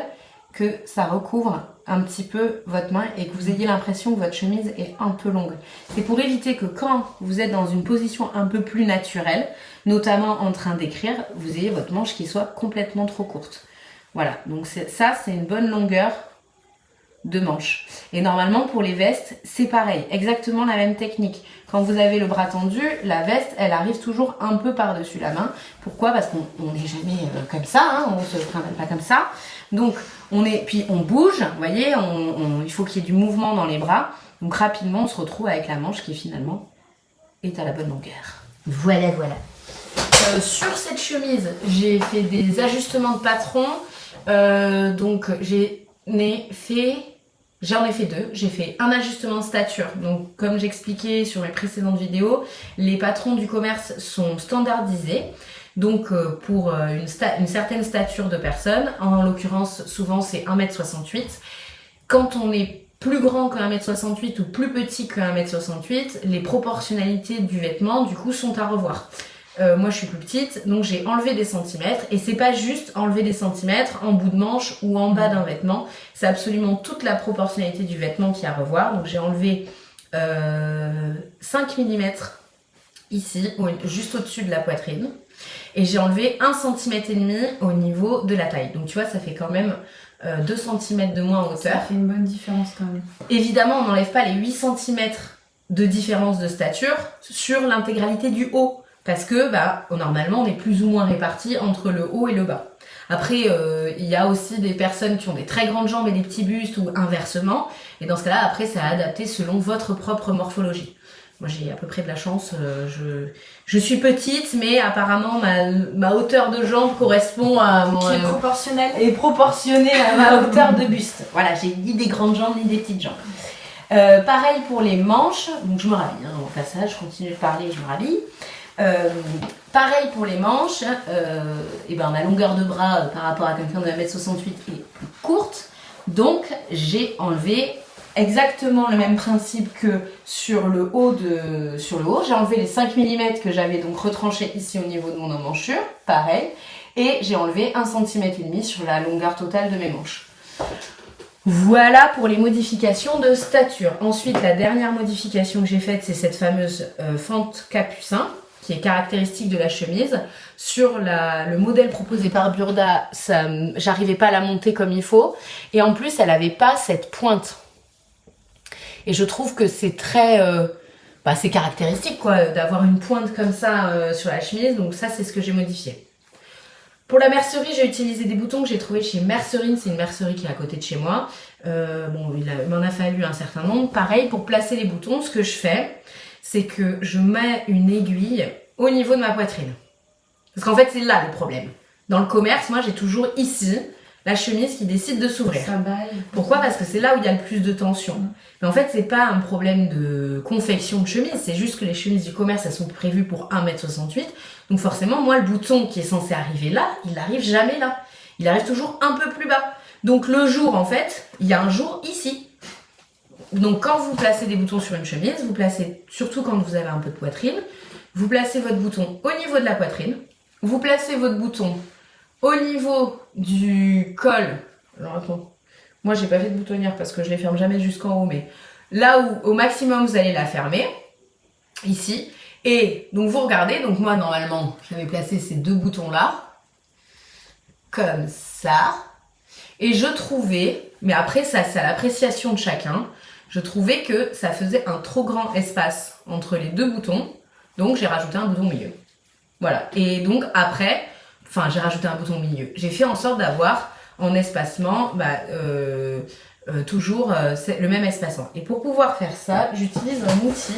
que ça recouvre un petit peu votre main et que vous ayez l'impression que votre chemise est un peu longue. C'est pour éviter que quand vous êtes dans une position un peu plus naturelle, notamment en train d'écrire, vous ayez votre manche qui soit complètement trop courte. Voilà, donc ça c'est une bonne longueur de manche. Et normalement pour les vestes, c'est pareil, exactement la même technique. Quand vous avez le bras tendu, la veste, elle arrive toujours un peu par-dessus la main. Pourquoi ? Parce qu'on n'est jamais comme ça, hein, on se promène pas comme ça. Donc puis on bouge, vous voyez, il faut qu'il y ait du mouvement dans les bras. Donc rapidement, on se retrouve avec la manche qui finalement est à la bonne longueur. Voilà. Sur cette chemise, j'ai fait des ajustements de patron. Donc j'en ai fait deux. J'ai fait un ajustement de stature. Donc comme j'expliquais sur mes précédentes vidéos, les patrons du commerce sont standardisés. Donc pour une certaine stature de personne, en l'occurrence souvent c'est 1m68. Quand on est plus grand que 1m68 ou plus petit que 1m68, les proportionnalités du vêtement du coup sont à revoir. Moi je suis plus petite, donc j'ai enlevé des centimètres, et c'est pas juste enlever des centimètres en bout de manche ou en bas d'un vêtement, c'est absolument toute la proportionnalité du vêtement qui est à revoir. Donc j'ai enlevé 5 mm ici, juste au-dessus de la poitrine, et j'ai enlevé 1,5 cm au niveau de la taille. Donc tu vois, ça fait quand même 2 cm de moins en hauteur. Ça fait une bonne différence quand même. Évidemment, on n'enlève pas les 8 cm de différence de stature sur l'intégralité du haut. Parce que normalement on est plus ou moins répartis entre le haut et le bas. Après il y a aussi des personnes qui ont des très grandes jambes et des petits bustes ou inversement. Et dans ce cas là après c'est à adapter selon votre propre morphologie. Moi j'ai à peu près de la chance, je suis petite mais apparemment ma hauteur de jambe correspond à mon... Qui est proportionnelle. Est proportionnée à ma hauteur de buste. Voilà, j'ai ni des grandes jambes ni des petites jambes. Pareil pour les manches, donc je me rhabille, hein, au passage, je continue de parler et je me rhabille. Pareil pour les manches, ma longueur de bras par rapport à quelqu'un de 1m68 est plus courte, donc j'ai enlevé exactement le même principe que sur le haut. J'ai enlevé les 5 mm que j'avais donc retranché ici au niveau de mon emmanchure, pareil, et j'ai enlevé 1,5 cm sur la longueur totale de mes manches. Voilà pour les modifications de stature. Ensuite, la dernière modification que j'ai faite, c'est cette fameuse fente capucin, qui est caractéristique de la chemise. Sur le modèle proposé par Burda, j'arrivais pas à la monter comme il faut. Et en plus, elle avait pas cette pointe. Et je trouve que c'est très... bah, c'est caractéristique quoi, d'avoir une pointe comme ça sur la chemise. Donc ça, c'est ce que j'ai modifié. Pour la mercerie, j'ai utilisé des boutons que j'ai trouvés chez Mercerine. C'est une mercerie qui est à côté de chez moi. Bon, il m'en a fallu un certain nombre. Pareil, pour placer les boutons, ce que je fais, c'est que je mets une aiguille au niveau de ma poitrine. Parce qu'en fait, c'est là le problème. Dans le commerce, moi, j'ai toujours ici la chemise qui décide de s'ouvrir. Ça baille. Pourquoi ? Parce que c'est là où il y a le plus de tension. Mais en fait, c'est pas un problème de confection de chemise, c'est juste que les chemises du commerce, elles sont prévues pour 1m68. Donc forcément, moi, le bouton qui est censé arriver là, il n'arrive jamais là. Il arrive toujours un peu plus bas. Donc le jour, en fait, il y a un jour ici. Donc quand vous placez des boutons sur une chemise, vous placez, surtout quand vous avez un peu de poitrine, vous placez votre bouton au niveau de la poitrine, vous placez votre bouton au niveau du col. Alors attends, moi j'ai pas fait de boutonnière parce que je les ferme jamais jusqu'en haut, mais là où au maximum vous allez la fermer, ici. Et donc vous regardez, donc moi normalement j'avais placé ces deux boutons là, comme ça. Et je trouvais, mais après ça c'est à l'appréciation de chacun, je trouvais que ça faisait un trop grand espace entre les deux boutons, donc j'ai rajouté un bouton au milieu. Voilà, et donc après, enfin j'ai rajouté un bouton au milieu, j'ai fait en sorte d'avoir en espacement toujours le même espacement. Et pour pouvoir faire ça, j'utilise un outil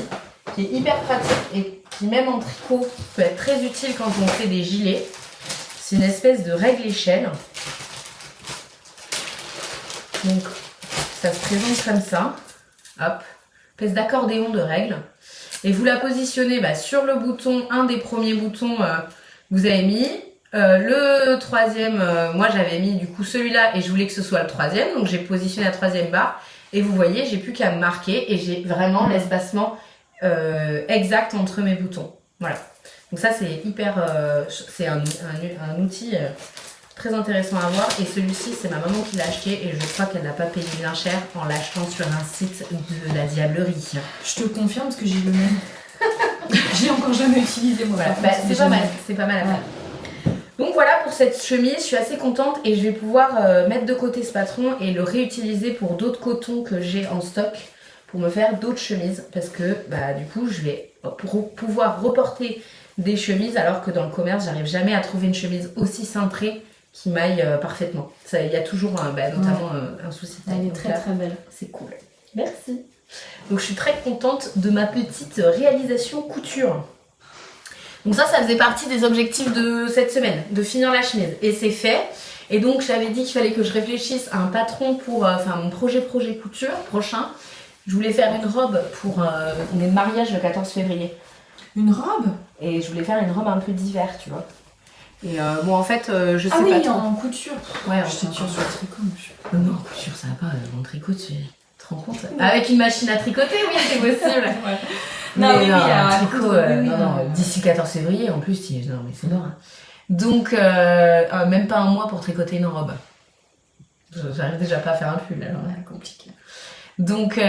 qui est hyper pratique et qui même en tricot peut être très utile quand on fait des gilets. C'est une espèce de règle échelle. Donc ça se présente comme ça, hop, espèce d'accordéon de règle. Et vous la positionnez sur le bouton, un des premiers boutons que vous avez mis. Le troisième, moi j'avais mis du coup celui-là et je voulais que ce soit le troisième, donc j'ai positionné la troisième barre. Et vous voyez, j'ai plus qu'à me marquer et j'ai vraiment l'espacement exact entre mes boutons. Voilà. Donc ça c'est hyper, c'est un outil très intéressant à voir. Et celui-ci c'est ma maman qui l'a acheté et je crois qu'elle l'a pas payé bien cher en l'achetant sur un site de la diablerie. Je te confirme parce que j'ai le même. J'ai encore jamais utilisé moi. Voilà. C'est pas mal, c'est pas mal à faire. Donc voilà pour cette chemise, je suis assez contente et je vais pouvoir mettre de côté ce patron et le réutiliser pour d'autres cotons que j'ai en stock pour me faire d'autres chemises parce que du coup je vais pouvoir reporter des chemises alors que dans le commerce j'arrive jamais à trouver une chemise aussi cintrée qui m'aille parfaitement. Il y a toujours notamment un souci. Elle est très très belle. C'est cool. Merci. Donc je suis très contente de ma petite réalisation couture. Donc ça faisait partie des objectifs de cette semaine, de finir la chemise. Et c'est fait. Et donc j'avais dit qu'il fallait que je réfléchisse à un patron pour mon projet couture prochain. Je voulais faire une robe pour mon mariage le 14 février. Une robe ? Et je voulais faire une robe un peu d'hiver, tu vois. Et bon en fait je sais pas oui, trop. en couture. Ouais, je t'ai sur le tricot. Non, en couture ça va pas, en tricot tu te rends compte. Avec une machine à tricoter, oui c'est possible. Ouais. Mais Non, oui, un tricot, non, d'ici 14 février, en plus, non mais c'est mort. Donc, même pas un mois pour tricoter une robe. J'arrive déjà pas à faire un pull, alors. Ouais, compliqué. Donc,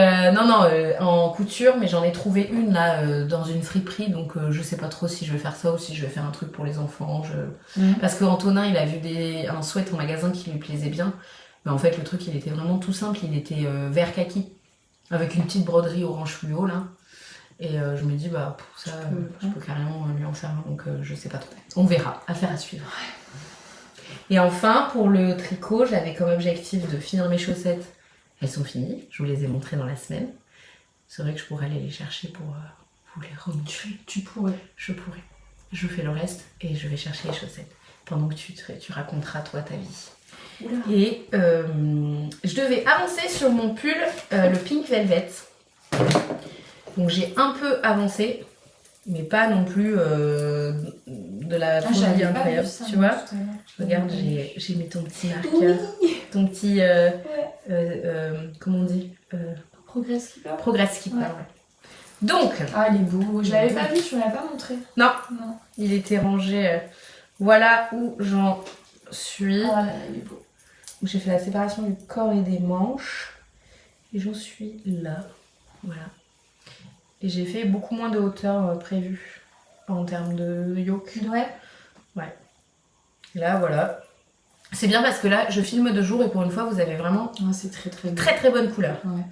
en couture, mais j'en ai trouvé une là, dans une friperie, donc je sais pas trop si je vais faire ça ou si je vais faire un truc pour les enfants. Parce que Antonin, il a vu un sweat en magasin qui lui plaisait bien, mais en fait, le truc, il était vraiment tout simple, il était vert kaki, avec une petite broderie orange fluo là. Et je me dis, pour ça, je peux carrément lui en faire, donc je sais pas trop. On verra, affaire à suivre. Ouais. Et enfin, pour le tricot, j'avais comme objectif de finir mes chaussettes. Elles sont finies, je vous les ai montrées dans la semaine. C'est vrai que je pourrais aller les chercher pour vous les remontrer. Tu pourrais. Je pourrais. Je fais le reste et je vais chercher les chaussettes. Pendant que tu raconteras toi ta vie. Oula. Et je devais avancer sur mon pull, le Pink Velvet. Donc j'ai un peu avancé, mais pas non plus de la folie incroyable, tu vois. Regarde, j'ai mis ton petit marqueur, ton petit, comment on dit Progress Keeper. Progress Keeper, ouais. Donc... Ah, il est beau, je l'avais pas vu, tu me l'as pas montré. Non, il était rangé, voilà où j'en suis. Ah, là, il est beau. J'ai fait la séparation du corps et des manches, et j'en suis là, voilà. Et j'ai fait beaucoup moins de hauteur prévue en termes de yoke. Ouais. Ouais. Là, voilà. C'est bien parce que là, je filme de jour et pour une fois, vous avez vraiment c'est très très beau. Très très bonne couleur. Ouais.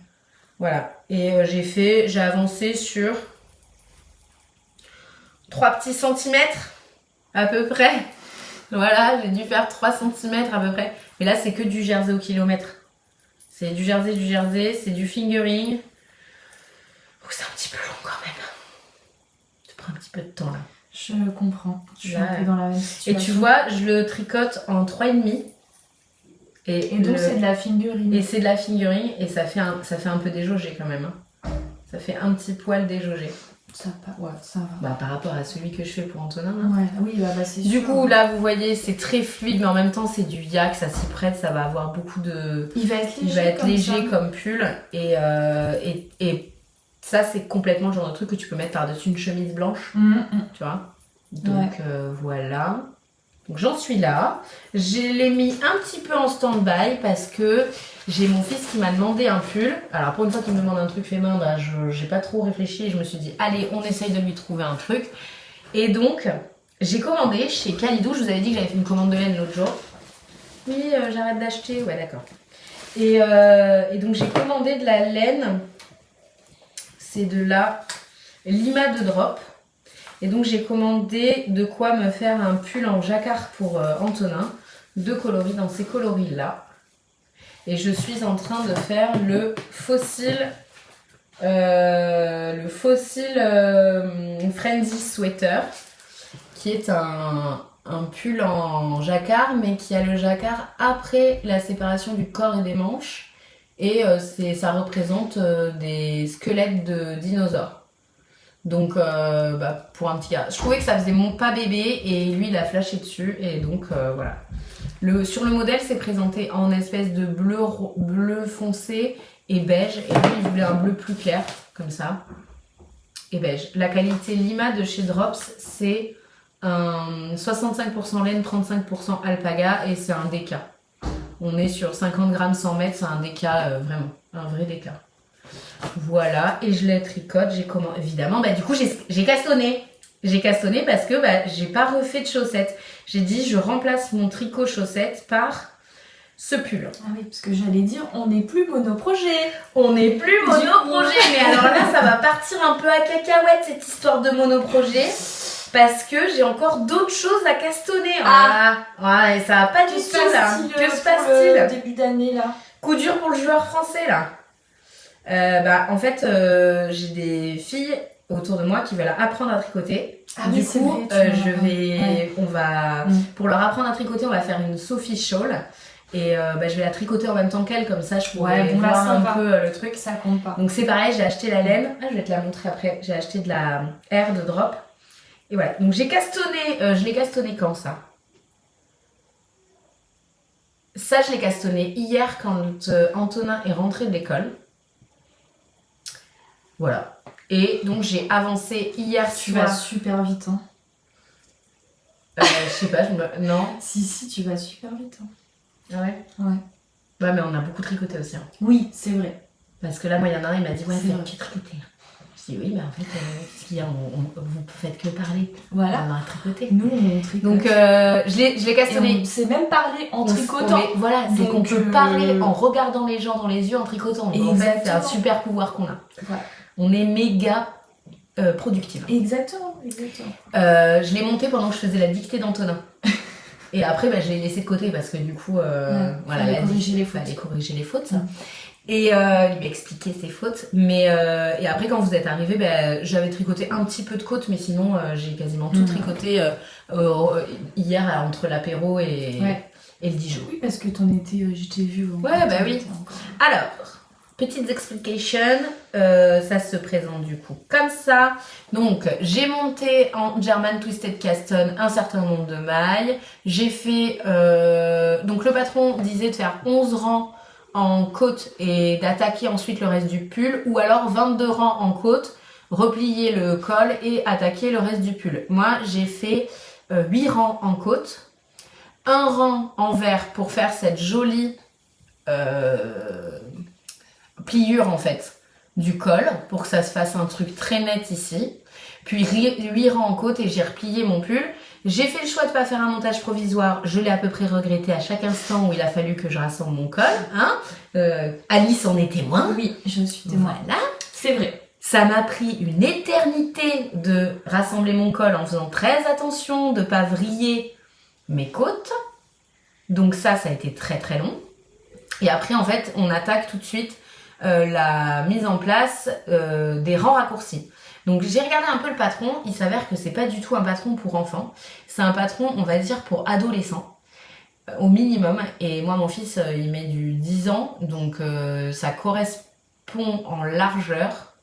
Voilà. Et j'ai avancé sur 3 petits centimètres à peu près. Voilà, j'ai dû faire 3 centimètres à peu près. Mais là, c'est que du jersey au kilomètre. C'est du jersey, c'est du fingering. Oh, c'est un petit peu long quand même. Ça prend un petit peu de temps là. Je comprends. Je suis Là, un peu dans la même Et situation. tu vois, je le tricote en 3,5. Et donc, c'est de la fingering. Et c'est de la fingering et ça fait un peu déjaugé quand même. Hein. Ça fait un petit poil déjaugé. Ça va. Bah, par rapport à celui que je fais pour Antonin. Hein. Ouais, oui, bah c'est sûr. Du coup, là, vous voyez, c'est très fluide, mais en même temps, c'est du yak, ça s'y prête, ça va avoir beaucoup de... Il va être léger, Il va être léger ça. comme pull. Et ça, c'est complètement le genre de truc que tu peux mettre par-dessus une chemise blanche, tu vois. Donc, voilà. Donc, j'en suis là. Je l'ai mis un petit peu en stand-by parce que j'ai mon fils qui m'a demandé un pull. Alors, pour une fois qu'il me demande un truc fait main, bah, j'ai pas trop réfléchi et je me suis dit, allez, on essaye de lui trouver un truc. Et donc, j'ai commandé chez Kalidou. Je vous avais dit que j'avais fait une commande de laine l'autre jour. Oui, j'arrête d'acheter. Ouais, d'accord. Et donc, j'ai commandé de la laine. C'est de la Lima de Drop. Et donc, j'ai commandé de quoi me faire un pull en jacquard pour Antonin. 2 coloris dans ces coloris-là. Et je suis en train de faire le fossile Frenzy Sweater, qui est un pull en jacquard, mais qui a le jacquard après la séparation du corps et des manches. Et ça représente des squelettes de dinosaures. Donc, pour un petit gars. Je trouvais que ça faisait mon pas bébé, et lui, il a flashé dessus, et donc, voilà. Sur le modèle, c'est présenté en espèce de bleu foncé et beige. Et lui, il voulait un bleu plus clair, comme ça. Et beige. La qualité Lima de chez Drops, c'est un 65% laine, 35% alpaga. Et c'est un DK. On est sur 50 grammes 100 mètres. C'est un DK vraiment. Un vrai DK. Voilà. Et je les tricote. Évidemment, du coup, j'ai castonné. J'ai castonné parce que j'ai pas refait de chaussettes. J'ai dit, je remplace mon tricot chaussette par ce pull. Ah oui, parce que j'allais dire, on n'est plus monoprojet. On n'est plus monoprojet. Mais alors là, ça va partir un peu à cacahuète, cette histoire de monoprojet. Parce que j'ai encore d'autres choses à castonner. Voilà, et ça va pas du tout là. Que se passe-t-il début d'année là? Coup dur pour le joueur français là. En fait, j'ai des filles autour de moi qui veulent apprendre à tricoter. Du coup, pour leur apprendre à tricoter, on va faire une Sophie Shawl. Et je vais la tricoter en même temps qu'elle, comme ça je pourrais voir un peu le truc. Ça compte pas. Donc c'est pareil, j'ai acheté la laine. Je vais te la montrer après. J'ai acheté de la Air de Drop. Et voilà, donc j'ai castonné. Je l'ai castonné quand ça? Ça, je l'ai castonné hier quand Antonin est rentré de l'école. Voilà. Et donc j'ai avancé hier soir. Tu vas super vite, hein. Je sais pas, non. Si, tu vas super vite, hein. Ah ouais? Ouais. Ouais, mais on a beaucoup tricoté aussi. Hein. Oui, c'est vrai. Parce que là, moi, il y en a un, il m'a dit, ouais, tu tricoté. Je dis, oui, mais en fait, qu'est-ce qu'il y a? Vous faites que parler. Voilà. On a tricoté. Nous, on tricote. Donc, je l'ai castonné. Et on sait même parler en tricotant. Voilà, c'est qu'on peut parler en regardant les gens dans les yeux en tricotant. Donc, en fait, c'est un super pouvoir qu'on a. Voilà. On est méga productive. Exactement. Je l'ai monté pendant que je faisais la dictée d'Antonin. Et après, je l'ai laissé de côté parce que du coup, fallait corriger les fautes. Et lui expliquer ses fautes. Mais et après, quand vous êtes arrivés, j'avais tricoté un petit peu de côte, mais sinon, j'ai quasiment tout tricoté hier entre l'apéro et le Dijon. Oui, parce que t'en étais, je t'ai vu. Oui. Alors, petites explications, ça se présente du coup comme ça. Donc, j'ai monté en German Twisted Caston un certain nombre de mailles. J'ai fait... donc, le patron disait de faire 11 rangs en côte et d'attaquer ensuite le reste du pull. Ou alors 22 rangs en côte, replier le col et attaquer le reste du pull. Moi, j'ai fait 8 rangs en côte. Un rang en vert pour faire cette jolie... pliure en fait du col pour que ça se fasse un truc très net ici, puis 8 rangs en côte et j'ai replié mon pull. J'ai fait le choix de pas faire un montage provisoire, je l'ai à peu près regretté à chaque instant où il a fallu que je rassemble mon col, hein. Alice en est témoin. Oui, je suis témoin. Voilà, C'est vrai. Ça m'a pris une éternité de rassembler mon col en faisant très attention de pas vriller mes côtes. Donc ça a été très très long. Et après, en fait, on attaque tout de suite la mise en place des rangs raccourcis. Donc j'ai regardé un peu le patron, il s'avère que c'est pas du tout un patron pour enfants, c'est un patron, on va dire, pour adolescents, au minimum. Et moi, mon fils, il met du 10 ans, donc ça correspond en largeur,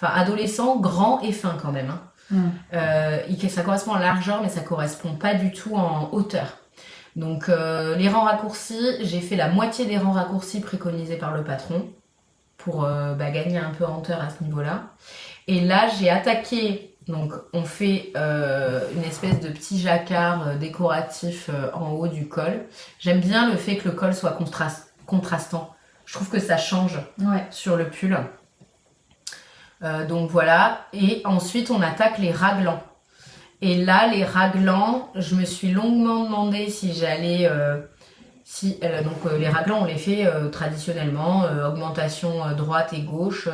enfin adolescent, grand et fin quand même. Ça correspond en largeur, mais ça correspond pas du tout en hauteur. Donc les rangs raccourcis, j'ai fait la moitié des rangs raccourcis préconisés par le patron pour gagner un peu en hauteur à ce niveau-là. Et là, j'ai attaqué, donc on fait une espèce de petit jacquard décoratif en haut du col. J'aime bien le fait que le col soit contrastant. Je trouve que ça change sur le pull. Donc voilà. Et ensuite, on attaque les raglans. Et là, les raglans, je me suis longuement demandé si j'allais... les raglans, on les fait traditionnellement, augmentation droite et gauche,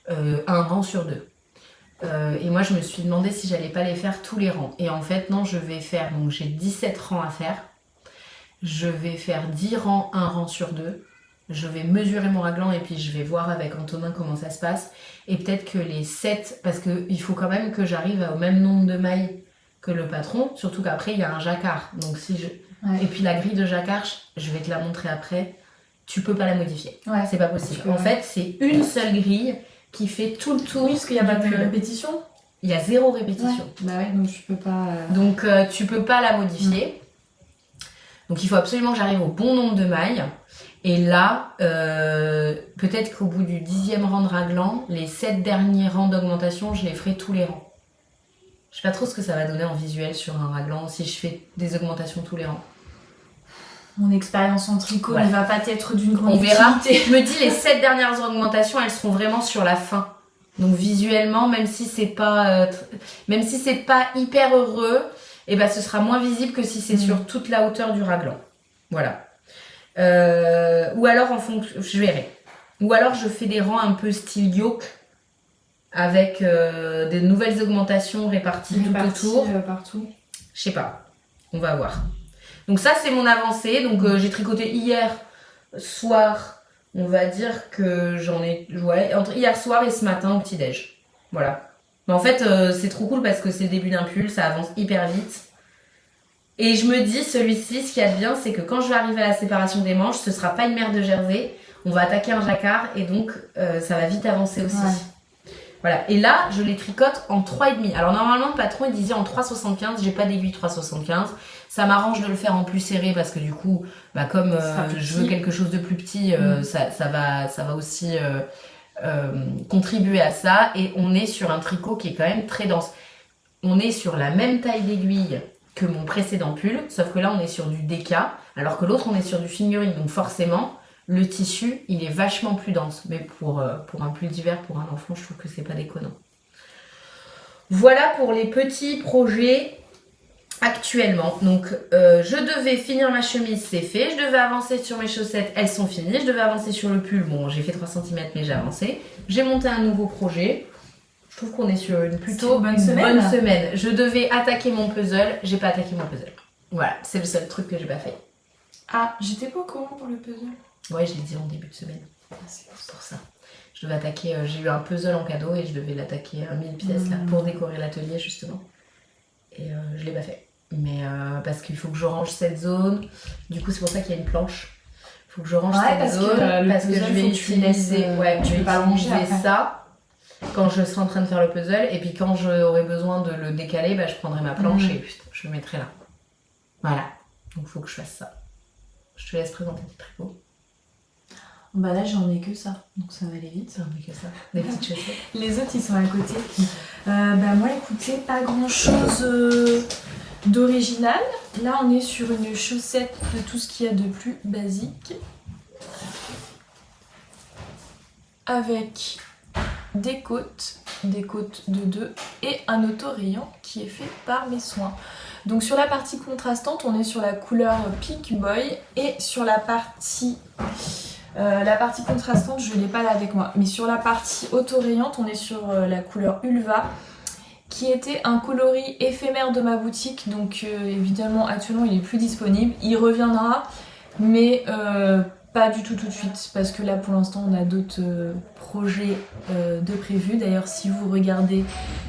un rang sur 2. Et moi, je me suis demandé si j'allais pas les faire tous les rangs. Et en fait, non, je vais faire... Donc, j'ai 17 rangs à faire. Je vais faire 10 rangs, un rang sur 2. Je vais mesurer mon raglan et puis je vais voir avec Antonin comment ça se passe. Et peut-être que les 7... Parce qu'il faut quand même que j'arrive au même nombre de mailles que le patron. Surtout qu'après, il y a un jacquard. Donc, si je... Et puis, la grille de jacquard, je vais te la montrer après. Tu peux pas la modifier. C'est pas possible. En fait, c'est une seule grille qui fait tout le tour. Oui, parce qu'il n'y a pas de répétition. Il y a 0 répétition. Donc tu peux pas... Donc tu peux pas la modifier. Donc il faut absolument que j'arrive au bon nombre de mailles. Et là, peut-être qu'au bout du 10e rang de raglan, les 7 derniers rangs d'augmentation, je les ferai tous les rangs. Je sais pas trop ce que ça va donner en visuel sur un raglan si je fais des augmentations tous les rangs. Mon expérience en tricot ne va pas être d'une grande utilité. On verra. utilité. Je me dis, les 7 dernières augmentations, elles seront vraiment sur la fin. Donc visuellement, même si c'est pas hyper heureux, et ce sera moins visible que si c'est sur toute la hauteur du raglan. Voilà. Ou alors en fonction, je verrai. Ou alors je fais des rangs un peu style yoke avec des nouvelles augmentations réparties tout autour. Partout. Je sais pas. On va voir. Donc ça, c'est mon avancée. Donc j'ai tricoté hier soir. On va dire que j'en ai... Ouais, entre hier soir et ce matin au petit-déj. Voilà. Mais en fait, c'est trop cool parce que c'est le début d'un pull. Ça avance hyper vite. Et je me dis, celui-ci, ce qu'il y a de bien, c'est que quand je vais arriver à la séparation des manches, ce sera pas une mère de jersey. On va attaquer un jacquard et donc ça va vite avancer aussi. Voilà. Et là, je les tricote en 3,5. Alors normalement, le patron, il disait en 3,75. J'ai pas d'aiguille 3,75. Ça m'arrange de le faire en plus serré parce que du coup, comme je veux quelque chose de plus petit, ça va aussi contribuer à ça. Et on est sur un tricot qui est quand même très dense. On est sur la même taille d'aiguille que mon précédent pull, sauf que là, on est sur du DK, alors que l'autre, on est sur du fingering. Donc forcément, le tissu, il est vachement plus dense. Mais pour un pull d'hiver, pour un enfant, je trouve que c'est pas déconnant. Voilà pour les petits projets actuellement. Donc je devais finir ma chemise, c'est fait. Je devais avancer sur mes chaussettes, elles sont finies. Je devais avancer sur le pull, bon j'ai fait 3 cm mais j'ai avancé. J'ai monté un nouveau projet. Je trouve qu'on est sur une plutôt bonne semaine. Je devais attaquer mon puzzle, j'ai pas attaqué mon puzzle. Voilà, c'est le seul truc que j'ai pas fait. Ah, j'étais pas au courant pour le puzzle. Ouais, je l'ai dit en début de semaine. C'est pour ça. Je devais attaquer, j'ai eu un puzzle en cadeau et je devais l'attaquer à 1000 pièces là, pour décorer l'atelier justement. Et je l'ai pas fait. Mais parce qu'il faut que je range cette zone. Du coup, c'est pour ça qu'il y a une planche. Il faut que je range cette zone parce que je vais utiliser. Je vais pas ranger ça quand je serai en train de faire le puzzle. Et puis quand j'aurai besoin de le décaler, je prendrai ma planche et je le mettrai là. Voilà. Donc il faut que je fasse ça. Je te laisse présenter tes tricots. Là j'en ai que ça, donc ça va aller vite. J'en ai que ça. Des petites chaussettes. Les autres ils sont à côté. Moi écoutez, pas grand chose d'original. Là on est sur une chaussette de tout ce qu'il y a de plus basique. Avec des côtes de 2 et un auto-rayant qui est fait par Mes Soins. Donc sur la partie contrastante, on est sur la couleur Pink Boy et sur la partie La partie contrastante, je l'ai pas là avec moi. Mais sur la partie autorayante, on est sur la couleur Ulva, qui était un coloris éphémère de ma boutique. Donc évidemment, actuellement, il est plus disponible. Il reviendra, mais pas du tout de suite. Parce que là, pour l'instant, on a d'autres projets de prévus. D'ailleurs, si vous regardez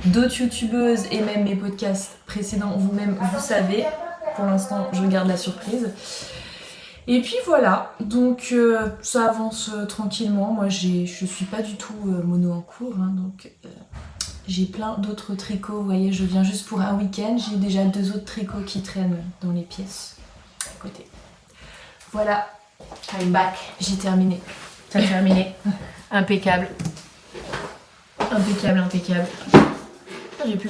d'autres youtubeuses et même mes podcasts précédents, vous-même, vous savez. Pour l'instant, je garde la surprise. Et puis voilà, donc ça avance tranquillement. Moi, je suis pas du tout mono en cours, hein, donc j'ai plein d'autres tricots. Vous voyez, je viens juste pour un week-end. J'ai déjà 2 autres tricots qui traînent dans les pièces à côté. Voilà, I'm back. j'ai terminé. T'as terminé. Impeccable. Impeccable, impeccable. J'ai pris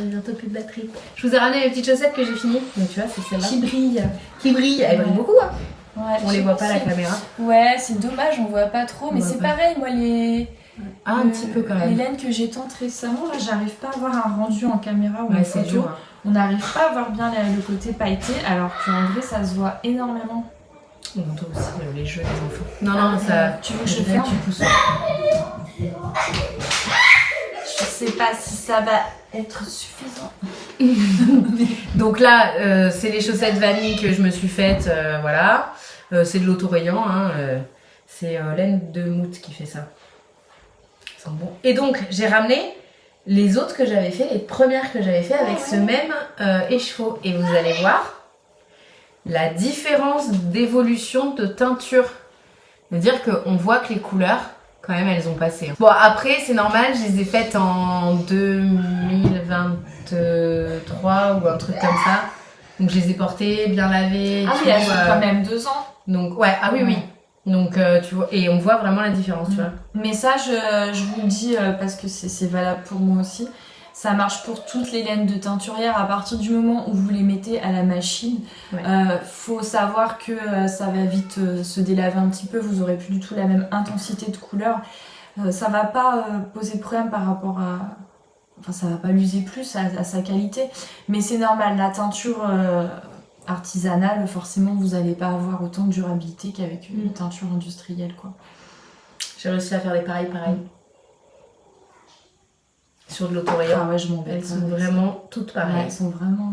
bientôt plus de batterie. Je vous ai ramené les petites chaussettes que j'ai finies. Donc tu vois, c'est celle-là. Qui brille. Qui brillent. Elles brillent beaucoup, hein. Ouais, On les voit pas à la caméra. Ouais, c'est dommage, on voit pas trop. On Mais voit c'est pas. pareil, moi, Un petit peu quand les même. laines que j'ai tentes récemment, là, j'arrive pas à avoir un rendu en caméra ou en Ouais, c'est photo. dur. Hein. On n'arrive pas à voir bien le côté pailleté, alors qu'en vrai, ça se voit énormément. On entend aussi les jeux des enfants. Non, non, ça. Tu veux que je ferme? Tu pousses. Je sais pas si ça va être suffisant. Donc là, c'est les chaussettes vanille que je me suis faites, voilà. C'est de l'autorayant, hein. C'est laine de moute qui fait ça. Ça sent bon. Et donc, j'ai ramené les autres que j'avais fait, les premières que j'avais fait avec ce même écheveau. Et vous allez voir la différence d'évolution de teinture. C'est-à-dire qu'on voit que les couleurs, quand même, elles ont passé. Bon, après, c'est normal, je les ai faites en 2023 ou un truc comme ça. Donc, je les ai portées, bien lavées. Ah oui, elles ont quand même 2 ans. Donc, ouais, ah oui, oui. Donc, tu vois, et on voit vraiment la différence, tu vois. Mais ça, je vous le dis parce que c'est valable pour moi aussi. Ça marche pour toutes les laines de teinturière. À partir du moment où vous les mettez à la machine, Ouais. faut savoir que ça va vite se délaver un petit peu. Vous aurez plus du tout la même intensité de couleur. Ça va pas poser problème par rapport à... Enfin, ça va pas l'user plus à sa qualité. Mais c'est normal, la teinture artisanale, forcément, vous allez pas avoir autant de durabilité qu'avec une teinture industrielle, quoi. J'ai réussi à faire des pareils. Sur de l'autorayant. Ah ouais, je m'embête. Elles sont vraiment toutes Ouais, pareilles. elles sont vraiment...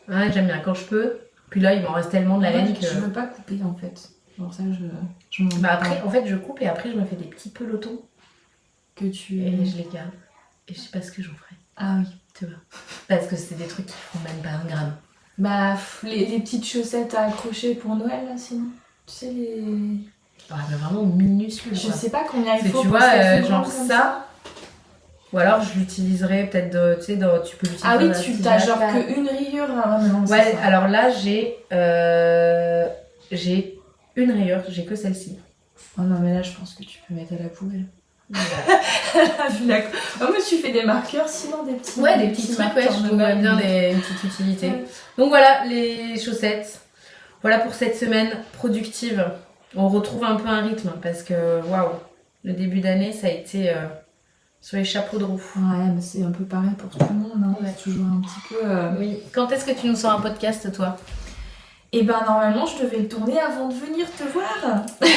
Ouais, j'aime bien quand je peux. Puis là, il m'en reste tellement de la laine que... Je veux pas couper, en fait. Pour ça, je m'embête. Bah après, en fait, je coupe et après, je me fais des petits pelotons. Que tu... Et je les garde. Et je sais pas ce que j'en ferai. Ah oui. Tu vois. Parce que c'est des trucs qui font même pas 1 gramme. Bah, les petites chaussettes à accrocher pour Noël, là, sinon. Tu sais, les... Ouais, mais vraiment minuscule. Je quoi. sais pas combien il C'est, faut tu pour vois, se faire genre comme ça. Ou alors je l'utiliserai peut-être, tu sais, tu peux l'utiliser. Ah oui, dans la tu petite t'as genre jaquette. qu'une rayure. Ah, mais non, c'est Ouais, ça. alors là, j'ai une rayure, j'ai que celle-ci. Oh non, mais là, je pense que tu peux mettre à la poubelle. Voilà. Vu la... Oh, mais tu fais des marqueurs, sinon des petits... Ouais, des petits trucs, ouais, je trouve Noël. bien une petite utilité. Ouais. Donc voilà, les chaussettes. Voilà pour cette semaine productive. On retrouve un peu un rythme parce que, waouh, le début d'année, ça a été sur les chapeaux de roue. Ouais, mais c'est un peu pareil pour tout le monde, hein. Ouais. C'est toujours un petit peu... Oui. Quand est-ce que tu nous sors un podcast, toi? Et ben normalement, je devais le tourner avant de venir te voir. Je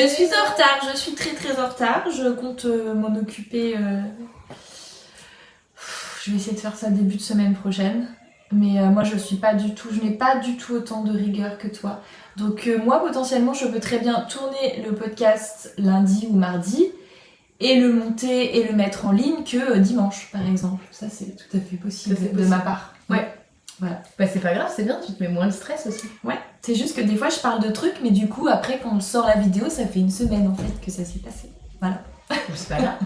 Je suis en retard, je suis très très en retard. Je compte m'en occuper. Je vais essayer de faire ça début de semaine prochaine. Mais moi, je n'ai pas du tout autant de rigueur que toi. Donc moi, potentiellement, je peux très bien tourner le podcast lundi ou mardi et le monter et le mettre en ligne que dimanche, par exemple. Ça, c'est tout à fait possible, Ça, c'est de possible. ma part. Ouais. Voilà. Bah c'est pas grave, c'est bien, tu te mets moins de stress aussi. Ouais, c'est juste que des fois je parle de trucs, mais du coup après quand on sort la vidéo, ça fait 1 semaine en fait que ça s'est passé. C'est pas grave. C'est pas grave.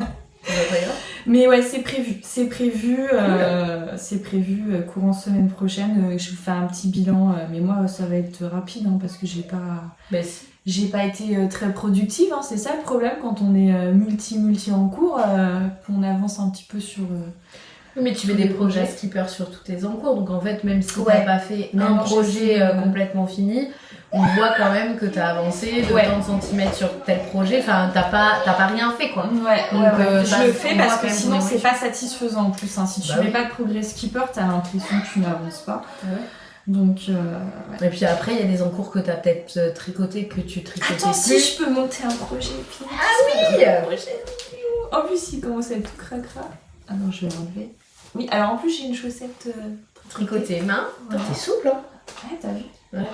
Mais ouais, c'est prévu, courant semaine prochaine. Je vous fais un petit bilan, mais moi ça va être rapide hein, parce que j'ai Bah si. pas été très productive. Hein, c'est ça le problème quand on est multi en cours, qu'on avance un petit peu sur. Mais tu fais des projets skipper sur tous tes encours, donc en fait, même si Ouais. t'as pas fait un Non, projet je sais. complètement fini, on voit quand même que t'as avancé de Ouais. tant de centimètres sur tel projet, enfin t'as pas rien fait quoi. Ouais, Donc, ça, je le on fais voit parce quand que même sinon ton c'est évolution. pas satisfaisant en plus. Hein. Si tu Bah mets oui. pas de progrès skipper, t'as l'impression que tu n'avances pas. Ouais. Donc, Et puis après, il y a des encours que t'as peut-être tricoté que tu tricotais attends, plus. si je peux monter un projet. oui. En plus, il commence à être tout cracra. Ah non, je vais l'enlever. Oui, alors en plus, j'ai une chaussette Tricoté main. Voilà. T'es souple, hein. Ouais, t'as vu? Ouais.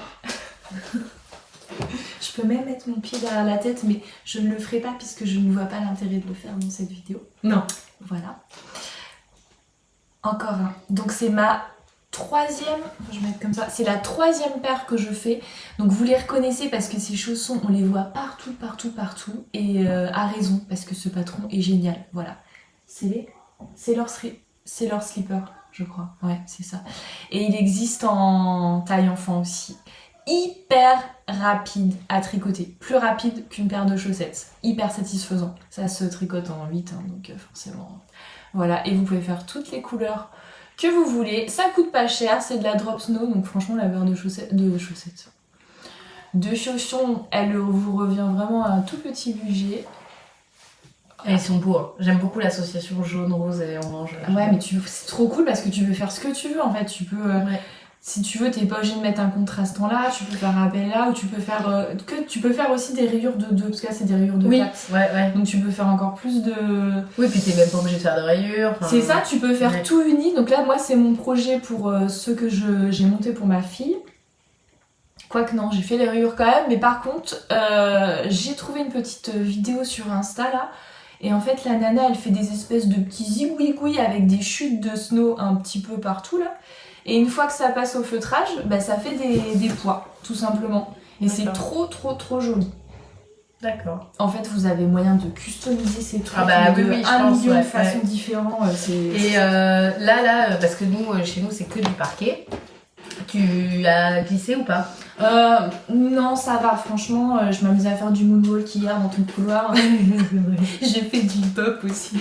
Je peux même mettre mon pied derrière la tête, mais je ne le ferai pas puisque je ne vois pas l'intérêt de le faire dans cette vidéo. Non. Voilà. Encore un. Donc c'est ma troisième, je vais mettre comme ça, c'est la troisième paire que je fais. Donc vous les reconnaissez parce que ces chaussons, on les voit partout, partout, partout. Et à raison, parce que ce patron est génial. Voilà. C'est leur slipper, je crois. Ouais, c'est ça. Et il existe en taille enfant aussi. Hyper rapide à tricoter. Plus rapide qu'une paire de chaussettes. Hyper satisfaisant. Ça se tricote en 8, hein, donc forcément... Voilà, et vous pouvez faire toutes les couleurs que vous voulez. Ça coûte pas cher, c'est de la drop snow, donc franchement la paire de chaussons, elle vous revient vraiment à un tout petit budget. Et ils sont beaux. Hein. J'aime beaucoup l'association jaune, rose et orange. Là. Ouais, mais c'est trop cool parce que tu peux faire ce que tu veux en fait. Tu peux, si tu veux, t'es pas obligé de mettre un contrastant là, tu peux faire un rappel là, ou tu peux faire tu peux faire aussi des rayures de 2, parce que là c'est des rayures de 4. Ouais. Donc tu peux faire encore plus de... Oui, puis t'es même pas obligé de faire de rayures. C'est ça, tu peux faire tout uni. Donc là, moi, c'est mon projet pour ceux que j'ai monté pour ma fille. Quoique non, j'ai fait les rayures quand même. Mais par contre, j'ai trouvé une petite vidéo sur Insta là. Et en fait, la nana, elle fait des espèces de petits zigouigouis avec des chutes de snow un petit peu partout là. Et une fois que ça passe au feutrage, bah, ça fait des pois, tout simplement. Et c'est trop, trop, trop joli. D'accord. En fait, vous avez moyen de customiser ces trucs oui, un million de façons différentes. Et là, parce que nous, chez nous, c'est que du parquet. Tu as glissé ou pas? Non, ça va, franchement, je m'amusais à faire du moonwalk hier dans ton couloir. J'ai fait du hip-hop aussi.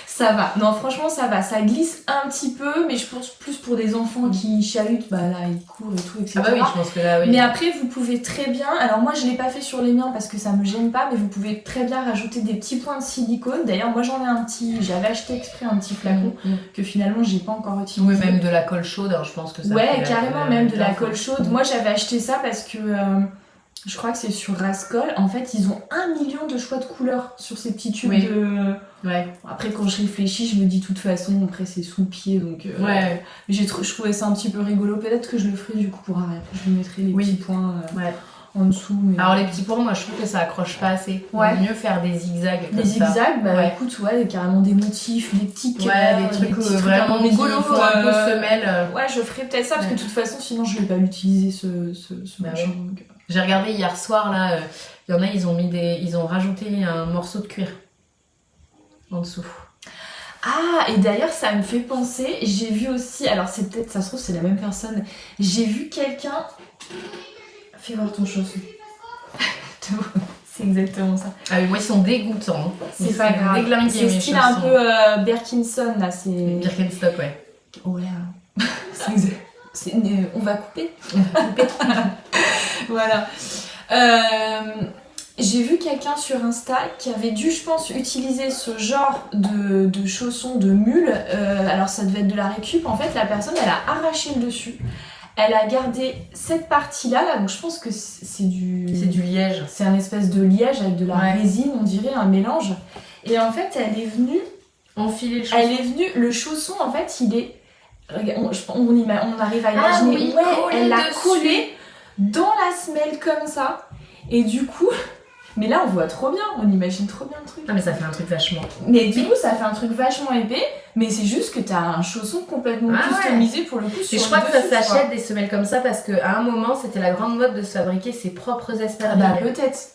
Ça va, non franchement ça va, ça glisse un petit peu, mais je pense plus pour des enfants qui chahutent, bah là ils courent et tout, etc. Ah bah oui, je pense que là, oui. Mais après vous pouvez très bien, alors moi je l'ai pas fait sur les miens parce que ça me gêne pas, mais vous pouvez très bien rajouter des petits points de silicone. D'ailleurs moi j'en ai un petit, j'avais acheté exprès un petit flacon que finalement j'ai pas encore utilisé. Oui, même de la colle chaude, hein, je pense que ça. Ouais, carrément, même de la colle chaude. Moi j'avais acheté ça parce que... je crois que c'est sur Rascol. En fait, ils ont 1 million de choix de couleurs sur ces petits tubes de... Ouais. Après, quand je réfléchis, je me dis de toute façon, après c'est sous le pied, donc... Ouais. Je trouvais ça un petit peu rigolo. Peut-être que je le ferai du coup pour arrière. Je lui mettrai les petits points en dessous. Mais... Alors les petits points, moi je trouve que ça accroche pas assez. Il vaut mieux faire des zigzags comme des zigzags, bah écoute, carrément des motifs, des petits cœurs, des trucs vraiment rigolos, un peu semelle. Ouais, je ferai peut-être ça, parce que de toute façon, sinon je vais pas l'utiliser ce machin. Donc... J'ai regardé hier soir, là, il y en a, ils ont rajouté un morceau de cuir en dessous. Ah, et d'ailleurs, ça me fait penser, j'ai vu aussi, alors c'est peut-être, ça se trouve, c'est la même personne, j'ai vu quelqu'un... Fais voir ton chausson. C'est exactement ça. Ah mais moi, ils sont dégoûtants. C'est pas grave. C'est style un peu Birkinson, là, c'est... Birkenstock, ouais. Oh là, on va couper. Voilà. J'ai vu quelqu'un sur Insta qui avait dû, je pense, utiliser ce genre de chaussons de mule. Alors ça devait être de la récup. En fait, la personne, elle a arraché le dessus. Elle a gardé cette partie-là, là, donc je pense que c'est du... C'est du liège. C'est un espèce de liège avec de la résine, on dirait, un mélange. Et en fait, elle est venue... Enfiler le chausson. Elle est venue... Le chausson, en fait, il est... On arrive à imaginer... Elle l'a collé dans la semelle comme ça. Et du coup... Mais là, on voit trop bien, on imagine trop bien le truc. Ah, mais ça fait un truc vachement. Mais du coup, ça fait un truc vachement épais, mais c'est juste que t'as un chausson complètement customisé pour le coup. Et je crois que ça s'achète des semelles comme ça parce qu'à un moment, c'était la grande mode de se fabriquer ses propres espadrilles. Ah bah, peut-être.